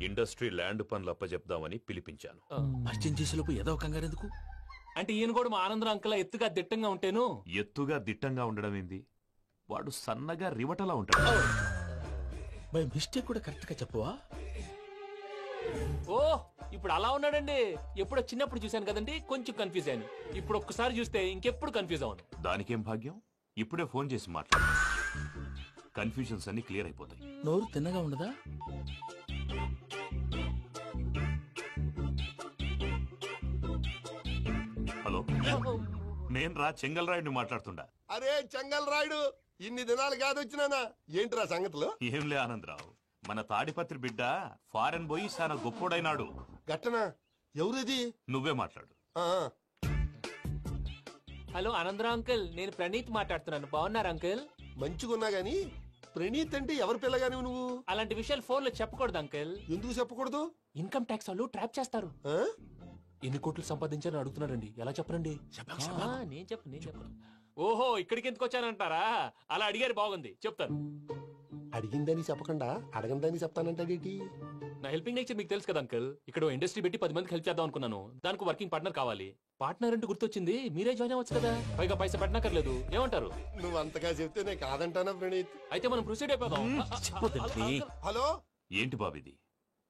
ఇండస్ట్రీ ల్యాండ్ పనులు అప్పచెప్దామని పిలిపించాను. పరిచయం చేసేలోపు ఏదో కంగారు ఎందుకు? అంటే ఈయన కూడా మా ఆనందరావు అంకుల్ ఎత్తుగా దిట్టంగా ఉంటాను. ఎత్తుగా దిట్టంగా ఉండడం ఏంది? వాడు సన్నగా రివటలా ఉంటాడు. బై మిస్టేక్ కూడా కరెక్ట్ గా చెప్పవా? ఓ ఇప్పుడు అలా ఉన్నాడండి. ఎప్పుడో చిన్నప్పుడు చూశాను కదండి, కొంచెం కన్ఫ్యూజ్ అయ్యాను. ఇప్పుడు ఒక్కసారి చూస్తే ఇంకెప్పుడు కన్ఫ్యూజ్ అవ్వను. దానికేం భాగ్యం, ఇప్పుడే ఫోన్ చేసి మాట్లాడు. కన్ఫ్యూజన్స్ అన్ని క్లియర్ అయిపోతాయి. నోరు తిన్నగా ఉండదా? హలో, నేను రా చెంగల్ రాయుడిని మాట్లాడుతుండా. అరే చెంగల్ రాయుడు, ఇన్ని దినాలు కాదు వచ్చినానా? ఏంట్రా సంగతులు? ఏంలే ఆనందరావు, మన తాడిపత్రి బిడ్డ ఫారెన్ పోయి చాలా గొప్పోడైనాడు. గట్టనా? ఎవరిది? నువ్వే మాట్లాడు. హలో ఆనందరావు అంకుల్, నేను ప్రణీత్ మాట్లాడుతున్నాను. బాగున్నారు అంకుల్? మంచిగున్నా గాని ప్రణీత్ అంటే ఎవరి పిల్లగాని నువ్వు? అలాంటి విషయాలు ఫోన్ లో చెప్పకూడదు అంకుల్. ఎందుకు చెప్పకూడదు? ఇన్కమ్ ట్యాక్స్ వాళ్ళు ట్రాప్ చేస్తారు. ఎన్ని కోట్లు సంపాదించాలని అడుగుతున్నారండి, ఎలా చెప్పరండి? నేను చెప్పను. ఓహో, ఇక్కడికి ఎందుకు వచ్చానంటారా? అలా అడిగారు, బాగుంది, చెప్తాను. అడిగిందని చెప్పకుండా అడగందని చెప్తానంటాడేటి? నా హెల్పింగ్ నేచర్ మీకు తెలుసు కదా అంకుల్. ఇక్కడ ఇండస్ట్రీ పెట్టి 10 మందికి హెల్ప్ చేద్దాం అనుకున్నాను. దానికి వర్కింగ్ పార్ట్నర్ కావాలి. పార్ట్నర్ అంటే గుర్తొచ్చింది, మీరే జాయిన్ అవ్వచ్చు కదా. పైగా పైసా పెట్టనక్కర్లేదు. ఏమంటారు? నువ్వు అంతగా చెప్తే నేను కాదంటానా ప్రణీత్? అయితే మనం ప్రొసీడ్ అయిపోదాం. హలో, ఏంటి బాబిది?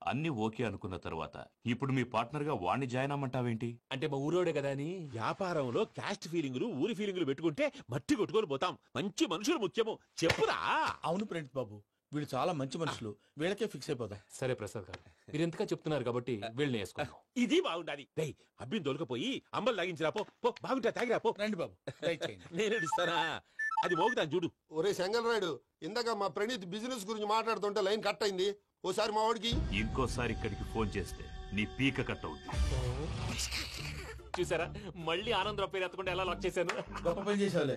అన్ని ఓకే అనుకున్న తర్వాత ఇప్పుడు మీ పార్ట్నర్ గా వాణ్ణి జాయిన్ అమ్మంటావేంటి? అంటే మా ఊరోడే కదా అని. వ్యాపారంలో క్యాస్ట్ ఫీలింగులు, ఊరి ఫీలింగులు పెట్టుకుంటే మట్టి కొట్టుకొని పోతాం. మంచి మనుషులు ముఖ్యము. చెప్పురా. అవును ప్రణీత్ బాబు, వీళ్ళు చాలా మంచి మనుషులు. వీళ్ళకే ఫిక్స్ అయిపోదాం. సరే ప్రసాద్ గారు, మీరు ఎంతగా చెప్తున్నారు కాబట్టి వీళ్ళని వేసుకుందాం. ఇది బాగుండాలి. అబ్బిని దొలకపోయి అంబలు లాగించిరా పో. బాగుంటా, తాగిరా పో. రండి బాబు, నేను ఇస్తానా? అది మోగుతాను చూడు. ఒరే చెంగల్ రాయుడు, ఇందాక మా ప్రణీత్ బిజినెస్ గురించి మాట్లాడుతుంటే లైన్ కట్ అయింది. ఓసారి మా వాడికి ఇంకోసారి ఇక్కడికి ఫోన్ చేస్తే నీ పీక కట్ అవుతుంది. చూసారా, మళ్ళీ ఆనందరావు పేరు ఎత్తకుండా ఎలా లాక్ చేశాను. గొప్ప పని చేసావులే.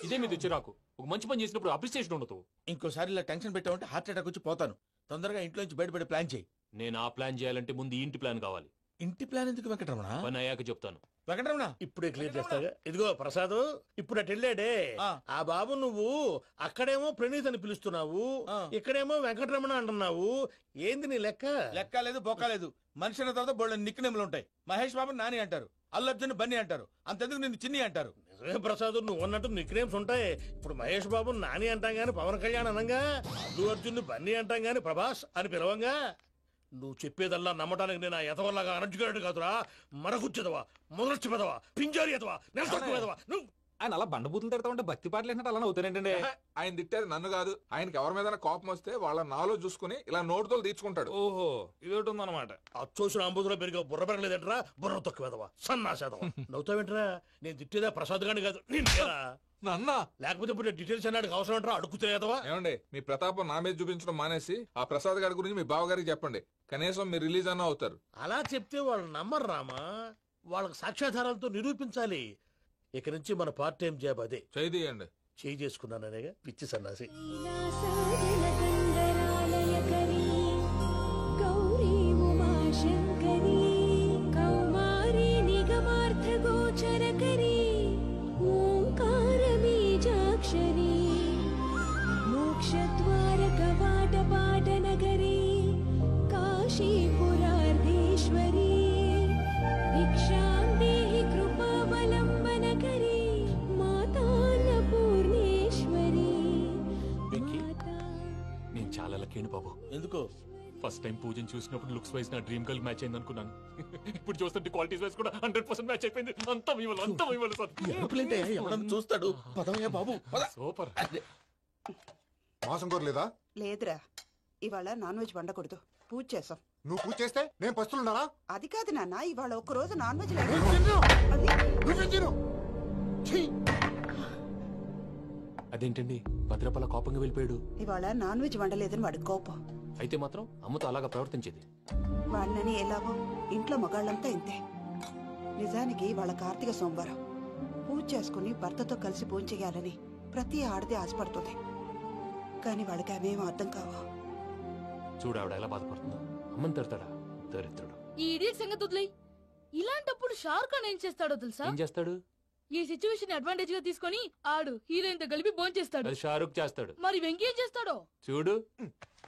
ఇదే మీద చిరాకు. ఒక మంచి పని చేసినప్పుడు అప్రిసియేషన్ ఉండదు. ఇంకోసారి ఇలా టెన్షన్ పెట్టామంటే హార్ట్ అటాక్ వచ్చి పోతాను. తొందరగా ఇంట్లో నుంచి బయటపడే ప్లాన్ చేయి. నేను ఆ ప్లాన్ చేయాలంటే ముందు ఇంటి ప్లాన్ కావాలి. ఇంటి ప్లాన్ ఎందుకు వెంకటరమణ? పని అయ్యాక చెప్తాను. వెంకటరమణ ఇప్పుడే క్లియర్ చేస్తాగా. ఇదిగో ప్రసాద్, ఇప్పుడు అటు వెళ్ళాడే ఆ బాబు, నువ్వు అక్కడేమో ప్రణీత్ అని పిలుస్తున్నావు, ఇక్కడేమో వెంకటరమణ అంటున్నావు. ఏంది నీ లెక్క? లెక్క లేదు, బొక్క లేదు. మనిషి అన్న తర్వాత బోళ్ళ నిక్నెములు ఉంటాయి. మహేష్ బాబు నాని అంటారు, అల్లు అర్జున్ బన్నీ అంటారు, అంతెందుకు నిన్ను చిన్ని అంటారు. నిజమే ప్రసాద్, నువ్వు అన్నట్టు నిక్నేమ్స్ ఉంటాయి. ఇప్పుడు మహేష్ బాబు నాని అంటాం గాని పవన్ కళ్యాణ్ అనంగా, అల్లు అర్జున్ బన్నీ అంటాం గాని ప్రభాస్ అని పిలవంగా. నువ్వు చెప్పేదల్లా నమ్మటానికి నేను ఎతవల్లాగా అనర్జుకేటెడ్ కాదురా. మరగుచ్చదవా, మొదలచ్చి పెదవా, పింజారి ఎదవా, నెలసొక్కుదవా. నువ్వు ఆయన అలా బండబూతులు తిడతా ఉంటే భక్తి పాటలు ఏంటంటే అలా అవుతానంటే. ఆయన తిట్టేది నన్ను కాదు, ఆయనకి ఎవరి మీద కోపం వస్తే వాళ్ళ నాలో చూసుకుని ఇలా నోటుతో తీర్చుకుంటాడు. ఓహో, ఇదొకటి ఉందన్నమాట. అచ్చోసిన అంబుధులో పెరిగే బుర్ర పెరగలేదంటరా, బుర్ర తొక్కువేదవా, సన్నాసేదవా. నవ్వుతావేంట్రా? నేను తిట్టేదా ప్రసాద్ గాని కాదు, నన్నా. లేకపోతే ఇప్పుడు డీటెయిల్స్ అన్నాడు అవసరం అంటారా? అడుగుతాయేదవా. ఏమండి, మీ ప్రతాపం నా మీద చూపించడం మానేసి ఆ ప్రసాద్ గారి గురించి మీ బావగారికి చెప్పండి. కనీసం మీరు రిలీజ్ అన్న అవుతారు. అలా చెప్తే వాళ్ళు నమ్మరు రామా. వాళ్ళకి సాక్ష్యాధారాలతో నిరూపించాలి. ఇక నుంచి మన పార్ట్ టైం జాబ్ అదే. చేయండి. చేయి చేసుకున్నాననేగా పిచ్చి సన్నాసి. మోక్షద్వార కవాట పాట నగరీ కాశీపురార్ధి నాకేంటి బాబు ఎందుకు ఫస్ట్ టైం పూజను చూసినప్పుడు లుక్స్ వైజ్ నా డ్రీమ్ గర్ల్ మ్యాచ్ అయింది అనుకున్నాను. ఇప్పుడు చూస్తుంటే క్వాలిటీస్ వైజ్ కూడా 100% మ్యాచ్ అయిపోయింది. అంతా ఇవ్వాలి సార్. ఎవడన్నా చూస్తాడు పదవయ్యా బాబు సూపర్. మాసం కోరలేదా? లేదురా, ఇవాళ నాన్ వెజ్ వండకూడదు, పూజ చేసాం. నువ్వు పూజ చేస్తే నేను పస్తులున్నారా? అది కాదు నాన్న, ఇవాళ ఒక్కరోజు నాన్ వెజ్ అదేంటండి భద్రపల కోపంగా వెళ్ళిపోయాడు? ఇవాళ నాన్ వెజ్ వండలేదని వాడి కోపం. అయితే మాత్రం అమ్మతో అలాగా ప్రవర్తించేది. వాడినని ఎలాగో ఇంట్లో మగాళ్ళంతా ఇంతే. నిజానికి వాళ్ళ కార్తీక సోమవారం పూజ చేసుకుని భర్తతో కలిసి పూజ చేయాలని ప్రతి ఆడది ఆశపడుతుంది. కానీ వాళ్ళకి అవేం అర్థం కావా. చూడు ఆవిడ ఎలా బాధపడుతుందో. అమ్మని తిడతాడా దరిద్రుడు. ఈ ఇడియట్ సంగతి వదిలేయ్. ఇలాంటప్పుడు షారుఖ్ ఖాన్ ఏం చేస్తాడో తెలుసా? ఏం చేస్తాడు? ఈ సిచ్యువేషన్ అడ్వాంటేజ్ గా తీసుకొని ఆడు హీరోయిన్ తో కలిపి బోన్ చేస్తాడు. అది షారుఖ్ చేస్తాడు. మరి వెంకీ ఏం చేస్తాడో చూడు.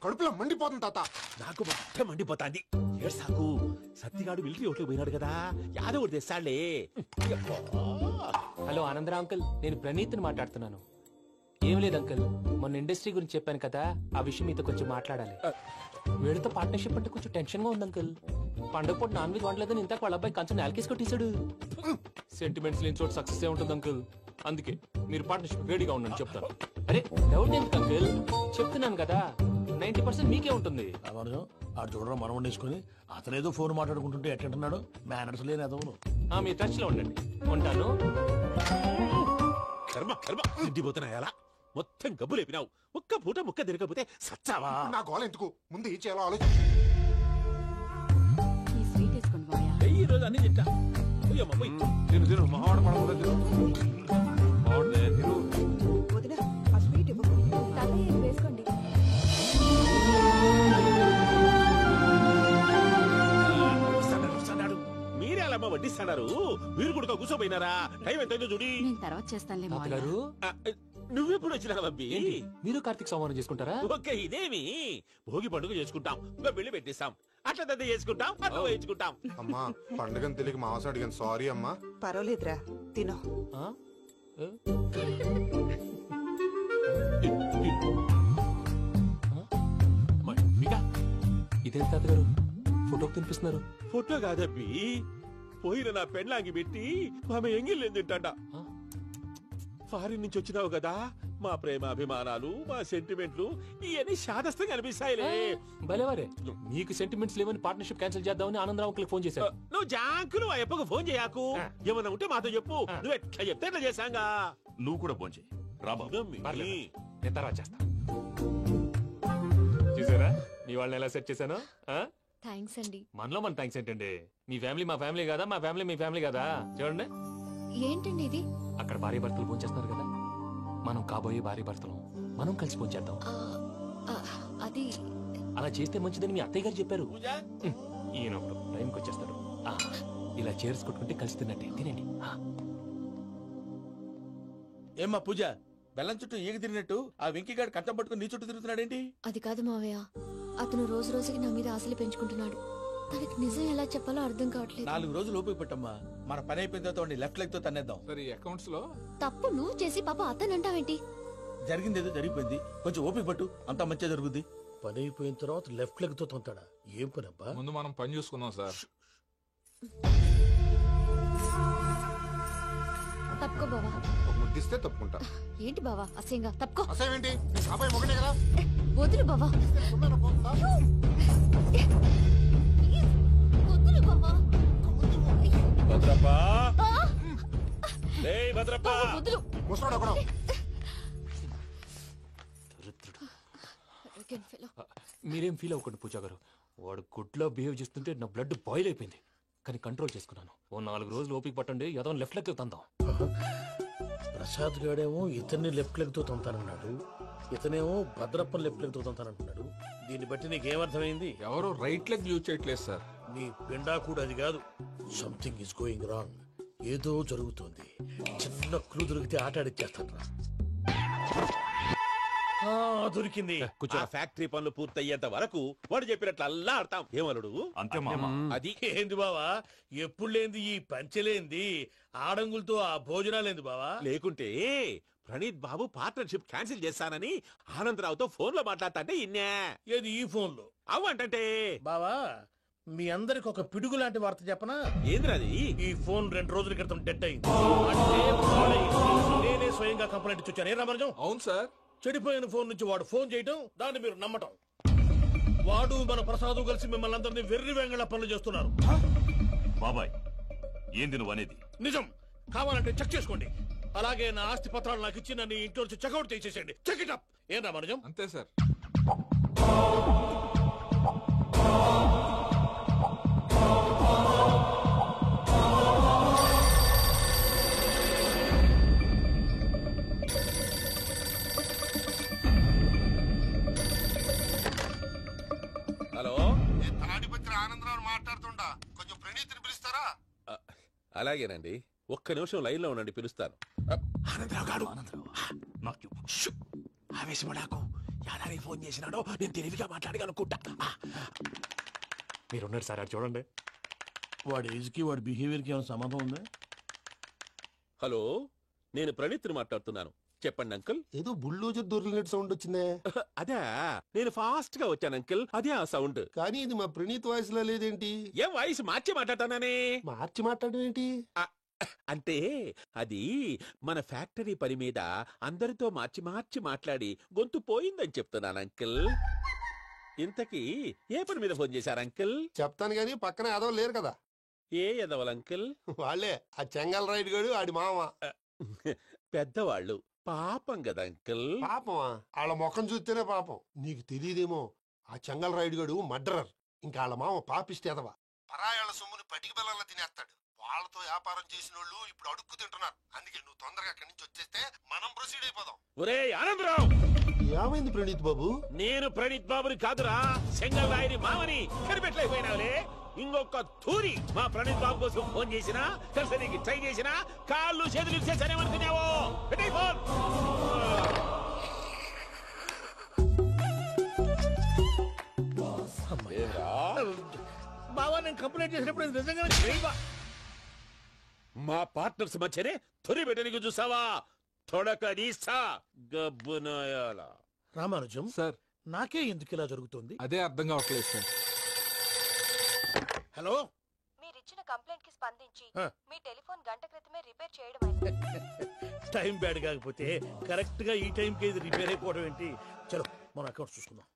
కడుపులో మండిపోతుంది తాత. నాకు మొత్తం మండిపోతాంది. సాకు సత్తిగాడు మిలిటరీ ఓట్లు పోయినాడు కదా, యాదవ్ తెస్తాడులే. హలో ఆనందరా అంకుల్, నేను ప్రణీత్ని మాట్లాడుతున్నాను. ఏం లేదు అంకుల్, మొన్న ఇండస్ట్రీ గురించి చెప్పాను కదా, ఆ విషయం మీతో కొంచెం మాట్లాడాలి. వీడితో పార్ట్నర్షిప్ అంటే కొంచెం టెన్షన్ గా ఉంది అంకుల్. పండుగ పూట నాన్ వెజ్ వండలేదని ఇంతకు వాళ్ళ అబ్బాయి కంచెం నేలకేసి కొట్టేశాడు. సెంటిమెంట్స్ లేని చోట సక్సెస్ ఏ ఉంటుంది అంకుల్. అందుకే మీరు పార్ట్నర్షిప్ రెడీగా ఉండండి చెప్తాను. అరే డౌట్ ఎందుకు అంకుల్, చెప్తున్నాను కదా 90% మీకే ఉంటుంది. ఆడు చూడడం మనం వండేసుకుని అతనేదో ఫోన్ మాట్లాడుకుంటుంటే ఎట్టంటున్నాడు. మేనర్స్ లేని అదవును. మీ టచ్ లో ఉండండి. ఉంటాను. కర్మ కర్మ తిండిపోతున్నాయా? మొత్తం గబ్బు లేపినావు. ఒక్క పూట ముక్క తిరగకపోతే సచ్చావా? నా గోల ఎందుకు, ముందు ఈ చేయాలో ఆలోచించు. ఈ రోజు అన్ని తింటా. తిను తిను మహావాడ పడకూడదు తిను. బాగుండే తిను. వదినా ఆ స్వీట్ ఇవ్వు. వేసుకోండి. మీరే అలా వడ్డిస్తున్నారు. మీరు కూడా కూర్చోపోయినారా? టైం ఎంతైందో చూడి. నేను తర్వాత చేస్తానులే మావయ్య. గారు నువ్వెప్పుడు వచ్చినా అబ్బి? మీరు కార్తీక్ సంహారం చేసుకుంటారా? ఓకే, ఇదేమి భోగి పండుగ చేసుకుంటాం, ఇంకా పెళ్లి పెట్టిస్తాం, అట్లా దద్ద చేసుకుంటాం, అట్లా వేయించుకుంటాం. అమ్మా పండుగని తెలియక మాసం అడిగాను, సారీ అమ్మా. పర్వాలేదురా, తినో. ఇదేం తాతగారు ఫోటోకి తినిపిస్తున్నారు? ఫోటో కాదబ్బి, పోయిన నా పెళ్ళాంగి పెట్టి ఆమె ఎంగిల్లేం తింటాడ. ఫారిన్ నుంచి వచ్చినావు కదా, మా ప్రేమ అభిమానాలు, మా సెంటిమెంట్లు ఇవన్నీ శాదస్తంగా అనిపిస్తాయిలే. భలేవారే, మీకు సెంటిమెంట్స్ లేవని పార్ట్నర్షిప్ క్యాన్సిల్ చేద్దామని ఆనందరావు ఫోన్ చేశారు. నువ్వు జాంకులు ఆ ఎప్పకు ఫోన్ చేయకు. ఏమన్నా ఉంటే మాతో చెప్పు. నువ్వు ఎట్లా చెప్తే ఎట్లా చేశాంగా. నువ్వు కూడా ఫోన్ చేయి. నేను తర్వాత చేస్తా. చూసారా మీ వాళ్ళని ఎలా సెట్ చేశాను? థ్యాంక్స్ అండి. మనలో మన థ్యాంక్స్ ఏంటండి? మీ ఫ్యామిలీ మా ఫ్యామిలీ కదా, మా ఫ్యామిలీ మీ ఫ్యామిలీ కదా. చూడండి, ఏంటండి ఇది? అక్కడ భార్య భర్తలు ఫోన్ చేస్తున్నారు కదా, మనం కాబోయే భార్య భర్తలు మనం కలిసి ఫోన్ చేద్దాం. అది అలా చేస్తే మంచిదని మీ అత్తయ్య గారు చెప్పారు. ఈయన ఒకడు టైంకి వచ్చేస్తాడు. ఇలా చేర్స్ కొట్టుకుంటే కలిసి తిన్నట్టే. తినండి. ఏమ్మా పూజ, బెల్లం చుట్టూ ఈగ తిరిగినట్టు ఆ వెంకీగాడు కంటం పట్టుకుని నీ చుట్టూ తిరుగుతున్నాడేంటి? అది కాదు మావయ్య, అతను రోజు రోజుకి నా మీద ఆశలు పెంచుకుంటున్నాడు. తనకి నిజం ఎలా చెప్పాలో అర్థం కావట్లేదు. 4 రోజులు ఓపిక పట్టమ్మా, మన పని అయిపోయిన తర్వాత లెఫ్ట్ లెగ్ తో తన్నేద్దాం. సరే అకౌంట్స్ లో తప్పు నువ్వు చేసి పాప అతను అంటావేంటి? జరిగింది ఏదో జరిగిపోయింది, కొంచెం ఓపిక పట్టు, అంతా మంచిగా జరుగుద్ది. పని అయిపోయిన తర్వాత లెఫ్ట్ లెగ్ తో తొంతాడా? ఏం పని అబ్బా? ముందు మనం పని చూసుకుందాం సార్. తప్పుకో బావా. ఒక ముద్దిస్తే తప్పుకుంటా. ఏంటి బావా అసహ్యంగా? తప్పుకో. అసేమేంటి, అబ్బాయి మొగనే కదా. వదులు బావా. వదులు బావా. భద్రప్పా, ఏయ్ భద్రప్పా, వదులు. ముసరాడు అక్కడ. మీరేం ఫీల్ అవ్వకండి పూజా గారు. వాడు గుడ్లో బిహేవ్ చేస్తుంటే నా బ్లడ్ బాయిల్ అయిపోయింది. కానీ కంట్రోల్ చేసుకున్నాను. ఓ 4 రోజులు ఓపిక పట్టండి, ఏదో లెఫ్ట్ లెగ్ తందాం. ప్రసాద్ గాడేమో ఇతన్ని లెఫ్ట్ లెగ్ తో తొంతానన్నాడు, ఇతనేమో భద్రప్పని లెఫ్ట్ లెగ్ తో తొంతానంటున్నాడు. దీన్ని బట్టి నీకేమర్థమైంది? ఎవరు రైట్ లెగ్ యూజ్ చేయట్లేదు సార్. నీ పిండా కూడా అది కాదు. Something is going wrong. ఏదో జరుగుతోంది. చిన్న క్లూ దొరికితే ఆట ఆడిచ్చేస్తాను రా. దొరికింది. కొంచెం ఫ్యాక్టరీ పనులు పూర్తయ్యేంత వరకు వాడు చెప్పినట్లు అల్లా ఆడతాం. ఏమలుడు? అంతే మామ. అది ఏంది బావా, ఎప్పుడు లేంది ఈ పంచలేంది, ఆడంగులతో ఆ భోజనాలేంది బావా? లేకుంటే ప్రణీత్ బాబు పార్ట్నర్షిప్ క్యాన్సిల్ చేస్తానని ఆనందరావుతో ఫోన్ లో మాట్లాడతాంటే ఇన్నే. ఏది ఈ ఫోన్ లో? అవ్వంటే బావా, మీ అందరికి ఒక పిడుగు లాంటి వార్త చెప్పనా? ఏంద్రది? ఈ ఫోన్ 2 రోజుల క్రితం డెడ్ అయింది. అంటే పాడైంది. నేనే స్వయంగా కంప్లైంట్ ఇచ్చాను. ఏ రామరాజం? అవును సార్. చెడిపోయిన ఫోన్ నుంచి వాడు ఫోన్ చేయటం, దాన్ని మీరు నమ్మటం. వాడు మన ప్రసాదు కలిసి మిమ్మల్ని అందరినీ వెర్రి వెంగళ పనులు చేస్తున్నారు. బాబాయ్, ఏంది నువ్వు అనేది? నిజం. కావాలంటే చెక్ చేసుకోండి. అలాగే నా ఆస్తి పత్రాలు నాకు ఇచ్చి నన్ను ఇంట్లో నుంచి చెక్అౌట్ చేసేసేయండి. Check it up. ఏం రామరాజం? అంతే సార్. హలో, తాడిపత్రి ఆనందరావు మాట్లాడుతుండా, కొంచెం ప్రణీతిని పిలుస్తారా? అలాగేనండి. ఒక్క నిమిషం లైన్ లో ఉండండి, పిలుస్తాను. ఆనందరావు గాడు ఆవేశపడాకు. యాదారి ఫోన్ చేసినాడో నేను తెలివిగా మాట్లాడగలనుకుంటా. మీరున్నారు సార్, అది చూడండి. వాడి ఏజ్ కి వాడి బిహేవియర్ కి ఏమైనా సంబంధం ఉందా? హలో, నేను ప్రణీత్ని మాట్లాడుతున్నాను. చెప్పండి అంకుల్. ఏదో బుల్డోజర్ దొరికినట్టు సౌండ్ వచ్చిందే. అదే, నేను ఫాస్ట్ గా వచ్చాను అంకుల్. అదే ఆ సౌండ్. కానీ ఇది మా ప్రణీత్ వాయిస్ లో లేదేంటి? ఏం వాయిస్ మార్చి మాట్లాడతానని? మార్చి మాట్లాడడం ఏంటి? అంటే అది మన ఫ్యాక్టరీ పని మీద అందరితో మార్చి మార్చి మాట్లాడి గొంతు పోయిందని చెప్తున్నాను అంకుల్. ఇంతకీ ఏ పని మీద ఫోన్ చేశారు అంకుల్? చెప్తాను గానీ పక్కన ఎదవ లేరు కదా. ఏ ఎదవలు అంకుల్? వాళ్ళే, ఆ చెంగల్ రైడ్ గడు ఆడి మామ. పెద్దవాళ్ళు. పాపం కదా అంకుల్. పాపమా? వాళ్ళ ముఖం చూస్తేనే పాపం. నీకు తెలియదేమో, ఆ చెంగల్ రైడ్ గడు మర్డరర్. ఇంకా వాళ్ళ మామ పాపిస్తేదవా. పరాయాళ్ళ సొమ్ముని పటికి బెల్లంలో తినేస్తాడు. వాళ్ళతో వ్యాపారం చేసిన వాళ్ళు ఇప్పుడు అడుక్కు తింటున్నారు. అందుకే నువ్వు తొందరగా అక్కడి నుంచి వచ్చేస్తే మనం ప్రొసీడ్ అయిపోదాం. ఒరే ఆనందరావు! ఏమైంది ప్రణీత్ బాబు? నేను ప్రణీత్ బాబుని కాదురా, సెంగల్ రాయని మామని. కనిపెట్టలేకపోయినావులే. ఇంకొక తూరి మా ప్రణీత్ బాబు కోసం ఫోన్ చేసినా, కలిసి ట్రై చేసినా కాళ్ళు చేతులు ఇచ్చేసానేమనుకున్నావో. పెట్టేయ్ ఫోన్. బావా, నేను కంప్లైంట్ చేసినప్పుడు ఇది నిజంగానే మా పార్ట్నర్స్ మధ్యనే తొలి పెట్టడానికి చూసావా? తొడక నీస్తా గబ్బునాయాల. రామానుజం సార్, నాకే ఎందుకు ఇలా జరుగుతుంది? అదే అర్థం కావట్లేదు సార్. హలో, మీరిచ్చిన కంప్లైంట్ కి స్పందించి మీ టెలిఫోన్ గంట క్రితమే రిపేర్ చేయడం అయింది. టైం బ్యాడ్ కాకపోతే కరెక్ట్ గా ఈ టైం కి ఇది రిపేర్ అయిపోవడం ఏంటి? చలో మన అకౌంట్ చూసుకుందాం.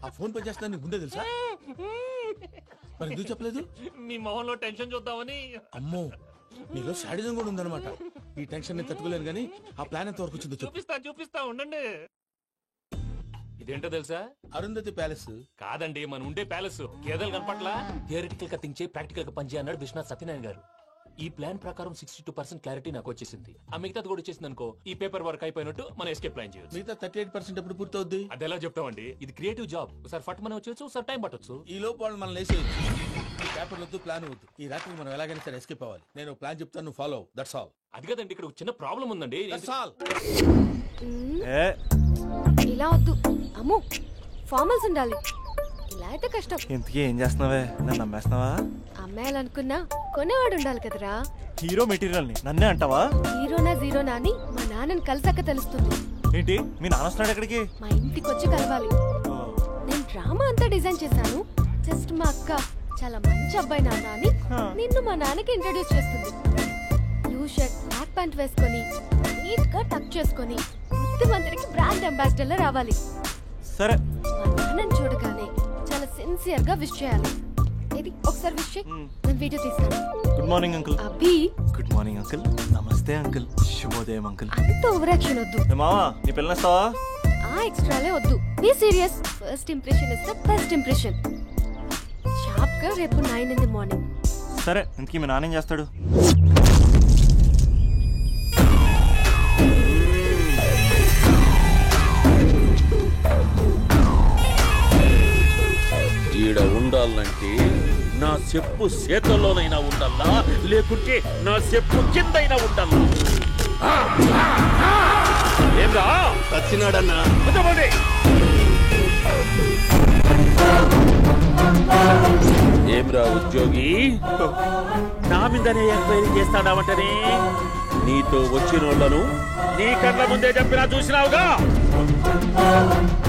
ఆ ఫోన్ పని చేస్తున్నా నీకు ముందే తెలుసా? మరి ఎందుకు చెప్పలేదు? మీ మొహంలో టెన్షన్ చూద్దామని. అమ్మో, నీలో శాడిజం కూడా ఉందన్నమాట. ఈ టెన్షన్ నేను తట్టుకోలేను కానీ ఆ ప్లాన్ ఎంత వరకు వచ్చిందో చూపిస్తా ఉండండి. ఇదేంటో తెలుసా? అరుంధతి ప్యాలెస్ కాదండి, మన ఉండే ప్యాలెస్. గేదెలు కనపట్లా? థియరిటికల్ గా థింక్ చేయి, ప్రాక్టికల్ గా పనిచేయ అన్నాడు విశ్వనాథ్ సత్యనారాయణ గారు. ఈ ప్లాన్ ప్రకారం 62% క్లారిటీ నాకు వచ్చేసింది. ఆ మిగతాది కూడా వచ్చేసింది అనుకో, ఈ పేపర్ వర్క్ అయిపోయినట్టు మనం ఎస్కేప్ ప్లాన్ చేయొచ్చు. మిగతా 38% ఎప్పుడు పూర్తవుద్ది? అది ఎలా చెప్తామండి? ఇది క్రియేటివ్ జాబ్. ఒకసారి ఫట్ మనం వచ్చేచ్చు, ఒకసారి టైం పట్టొచ్చు. ఈ లోపు వాళ్ళు మనం లేసేయచ్చు. ఈ పేపర్ వద్దు, ప్లాన్ వద్దు. ఈ రాత్రి మనం ఎలాగైనా సరే ఎస్కేప్ అవ్వాలి. నేను ప్లాన్ చెప్తాను, నువ్వు ఫాలో. That's all. అది కదండి, ఇక్కడ చిన్న ప్రాబ్లం ఉందండి. That's all. ఇలా వద్దు అమ్ము, ఫార్మల్స్ ఉండాలి. ఇలా అయితే కష్టం. ఇంతకీ ఏం చేస్తున్నావే? నన్ను నమ్మేస్తున్నావా? అమ్మాయాలనుకున్నా కొనేవాడు ఉండాలి కదరా. హీరో మెటీరియల్ ని నన్నే అంటావా? హీరోనా జీరోనా అని మా నాన్నని కలిసాక తెలుస్తుంది. ఏంటి, మీ నాన్న వస్తున్నాడు ఎక్కడికి? మా ఇంటికి వచ్చి కలవాలి. నేను డ్రామా అంతా డిజైన్ చేశాను. జస్ట్ మా అక్క చాలా మంచి అబ్బాయి నాన్న అని నిన్ను మా నాన్నకి ఇంట్రడ్యూస్ చేస్తుంది. బ్లూ షర్ట్, బ్లాక్ ప్యాంట్ వేసుకొని నీట్ గా టక్ చేసుకొని బుద్ధిమంతుడికి బ్రాండ్ అంబాసిడర్ లా రావాలి. సరే. మా నాన్నని చూడగానే చాలా సిన్సియర్ గా విష్ చేయాలి. ఇది ఒకసారి విష్ చేయి. నేను వీడియో తీస్తాను. Good morning uncle. Abhi. Good morning uncle. నమస్తే అంకుల్. శుభోదయం అంకుల్. అంత ఓవర్ యాక్షన్ వద్దు. మావా, నీ పిల్లనేస్తావా? ఆ ఎక్స్ట్రాలే వద్దు. Be serious. First impression is the best impression. Sharp గా రేపు 9 in the morning. సరే, ఇంతకీ మీ నాన్న ఏం చేస్తాడు? ఈడ ఉండాలంటే నా చెప్పు చేతల్లోనైనా ఉండాలా, లేకుంటే నా చెప్పు కిందైనా ఉండాలా. ఏంరా చచ్చినాడన్నా? ఏమ్రా ఉద్యోగి, నా మీదనే ఎంక్వైరీ చేస్తాడావంటనే? నీతో వచ్చినోళ్లను నీ కళ్ళ ముందే చెప్పినా చూసినావుగా.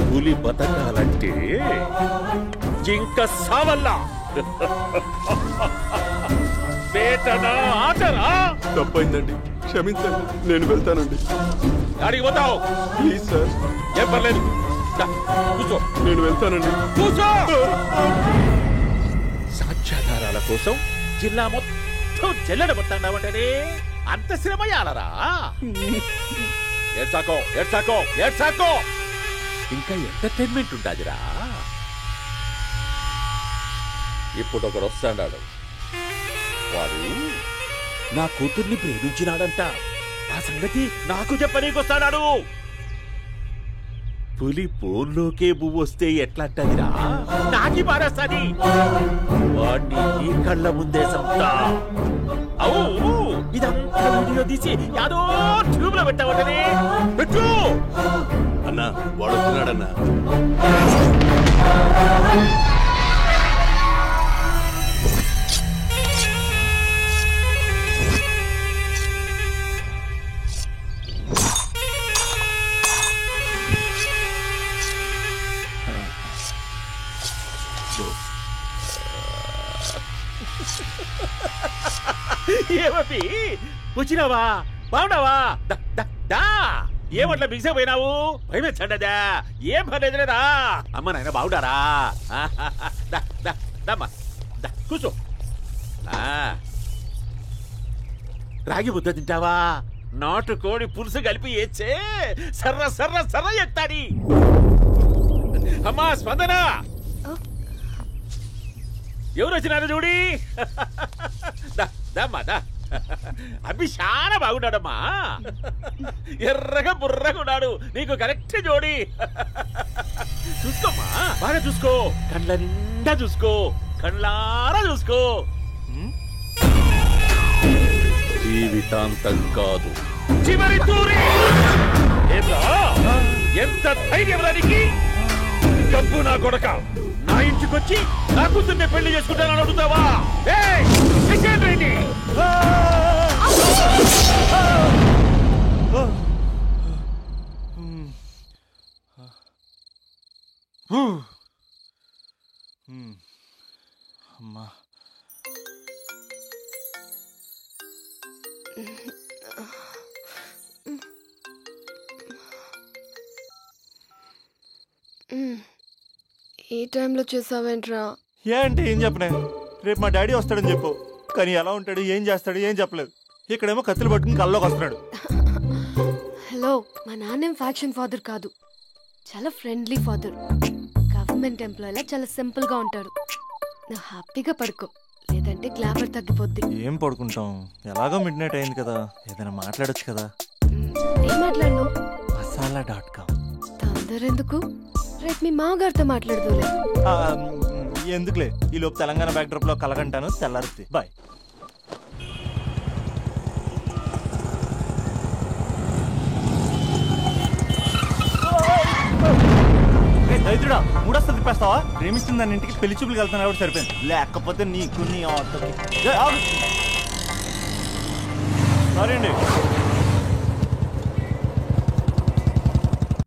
పులి బతకాలంటే జింక సావల్లా. వేటనా ఆటరా? తప్పైందండి, క్షమించండి, నేను వెళ్తానండి. అడిగి పోతావు? Please sir. ఏం పర్లేదు, కూర్చో. నేను వెళ్తానండి. కూర్చో. సాక్ష్యాధారాల కోసం జిల్లా మొత్తం చెల్లడబట్టావంటనే అంత శ్రమయాలరా? ఏడ్సాకో ఏడ్సాకో ఏడ్సాకో, ఇంకా ఎంటర్టైన్మెంట్ ఉంటాదిరా. ఇప్పుడు ఒకడు వస్తాడాడు, వాడు నా కూతుర్ని ప్రేమించినాడంట. ఆ సంగతి నాకు చెప్పనీకొస్తాడాడు. పులి పోన్లోకే పువ్వు వస్తే ఎట్లాంటదిరా? నాకి పారేస్తాది. వాడిని నీ కళ్ళ ముందే సంతా. అవు ఇదంతా వీడియో తీసి యాదో ట్యూబ్ లో పెట్టావటనే. పెట్టు అన్నా, వాడు వస్తున్నాడన్నా. ఏమీ వచ్చినావా? బాగున్నావా? ఏమట్లా బిగిసిపోయినావు? భయమేచ్చండదా? ఏం పర్లేదులేదా? అమ్మ నాయన బాగుండారా? కూర్చో. రాగి ముద్ద తింటావా? నాటు కోడి పులుసు కలిపి ఏచ్చే సర్ర సర్ర సర్ర ఎత్తాడి. అమ్మా స్పందన, ఎవరు వచ్చినారు చూడి. అబ్బి చాలా బాగున్నాడమ్మా. ఎర్రగా బుర్రగా ఉన్నాడు. నీకు కరెక్ట్ జోడి. చూసుకోమ్మా, బాగా చూసుకో. కళ్ళ నిండా చూసుకో, కళ్ళారా చూసుకో. జీవితాంతం కాదు, చివరి తూరి. ఎంత ధైర్యం రానికి? డబ్బు నా కొడక నా ఇంటికొచ్చి నా కూతుర్నే పెళ్లి చేసుకుంటానని అడుగుతావా? అమ్మా, ఈ టైంలో చేసావేంట్రా? ఏంటి ఏం చెప్పనే? రేపు మా డాడీ వస్తాడని చెప్పు. కానీ ఎలా ఉంటాడు, ఏం చేస్తాడు, ఏం చెప్పలేదు. ఇక్కడేమో కత్తులు పట్టుకుని కల్లోకి వస్తున్నాడు. హలో, మా నాన్నేం ఫ్యాక్షన్ ఫాదర్ కాదు, చాలా ఫ్రెండ్లీ ఫాదర్. గవర్నమెంట్ ఎంప్లాయీలా చాలా సింపుల్ గా ఉంటాడు. నువ్వు హ్యాపీగా పడుకో, లేదంటే గ్లామర్ తగ్గిపోద్ది. ఏం పడుకుంటాం, ఎలాగో మిడ్ నైట్ అయింది కదా, ఏదైనా మాట్లాడొచ్చు కదా. ఏం మాట్లాడను? మసాలా.com. తొందర ఎందుకు, రేపు మీ మామగారితో మాట్లాడదులే. ఎందుకులే, ఈ లోపు తెలంగాణ బ్యాక్ డ్రాప్ లో కలగంటాను. తెల్లారుద్ది. బాయ్. దైత్రుడా, మూడొస్తా తిప్పేస్తావా? ప్రేమిస్తుంది దాని ఇంటికి పెళ్లి చూపులు వెళ్తాను కాబట్టి సరిపోయింది. లేకపోతే నీకు నీ ఆటోకి. సారీ అండి.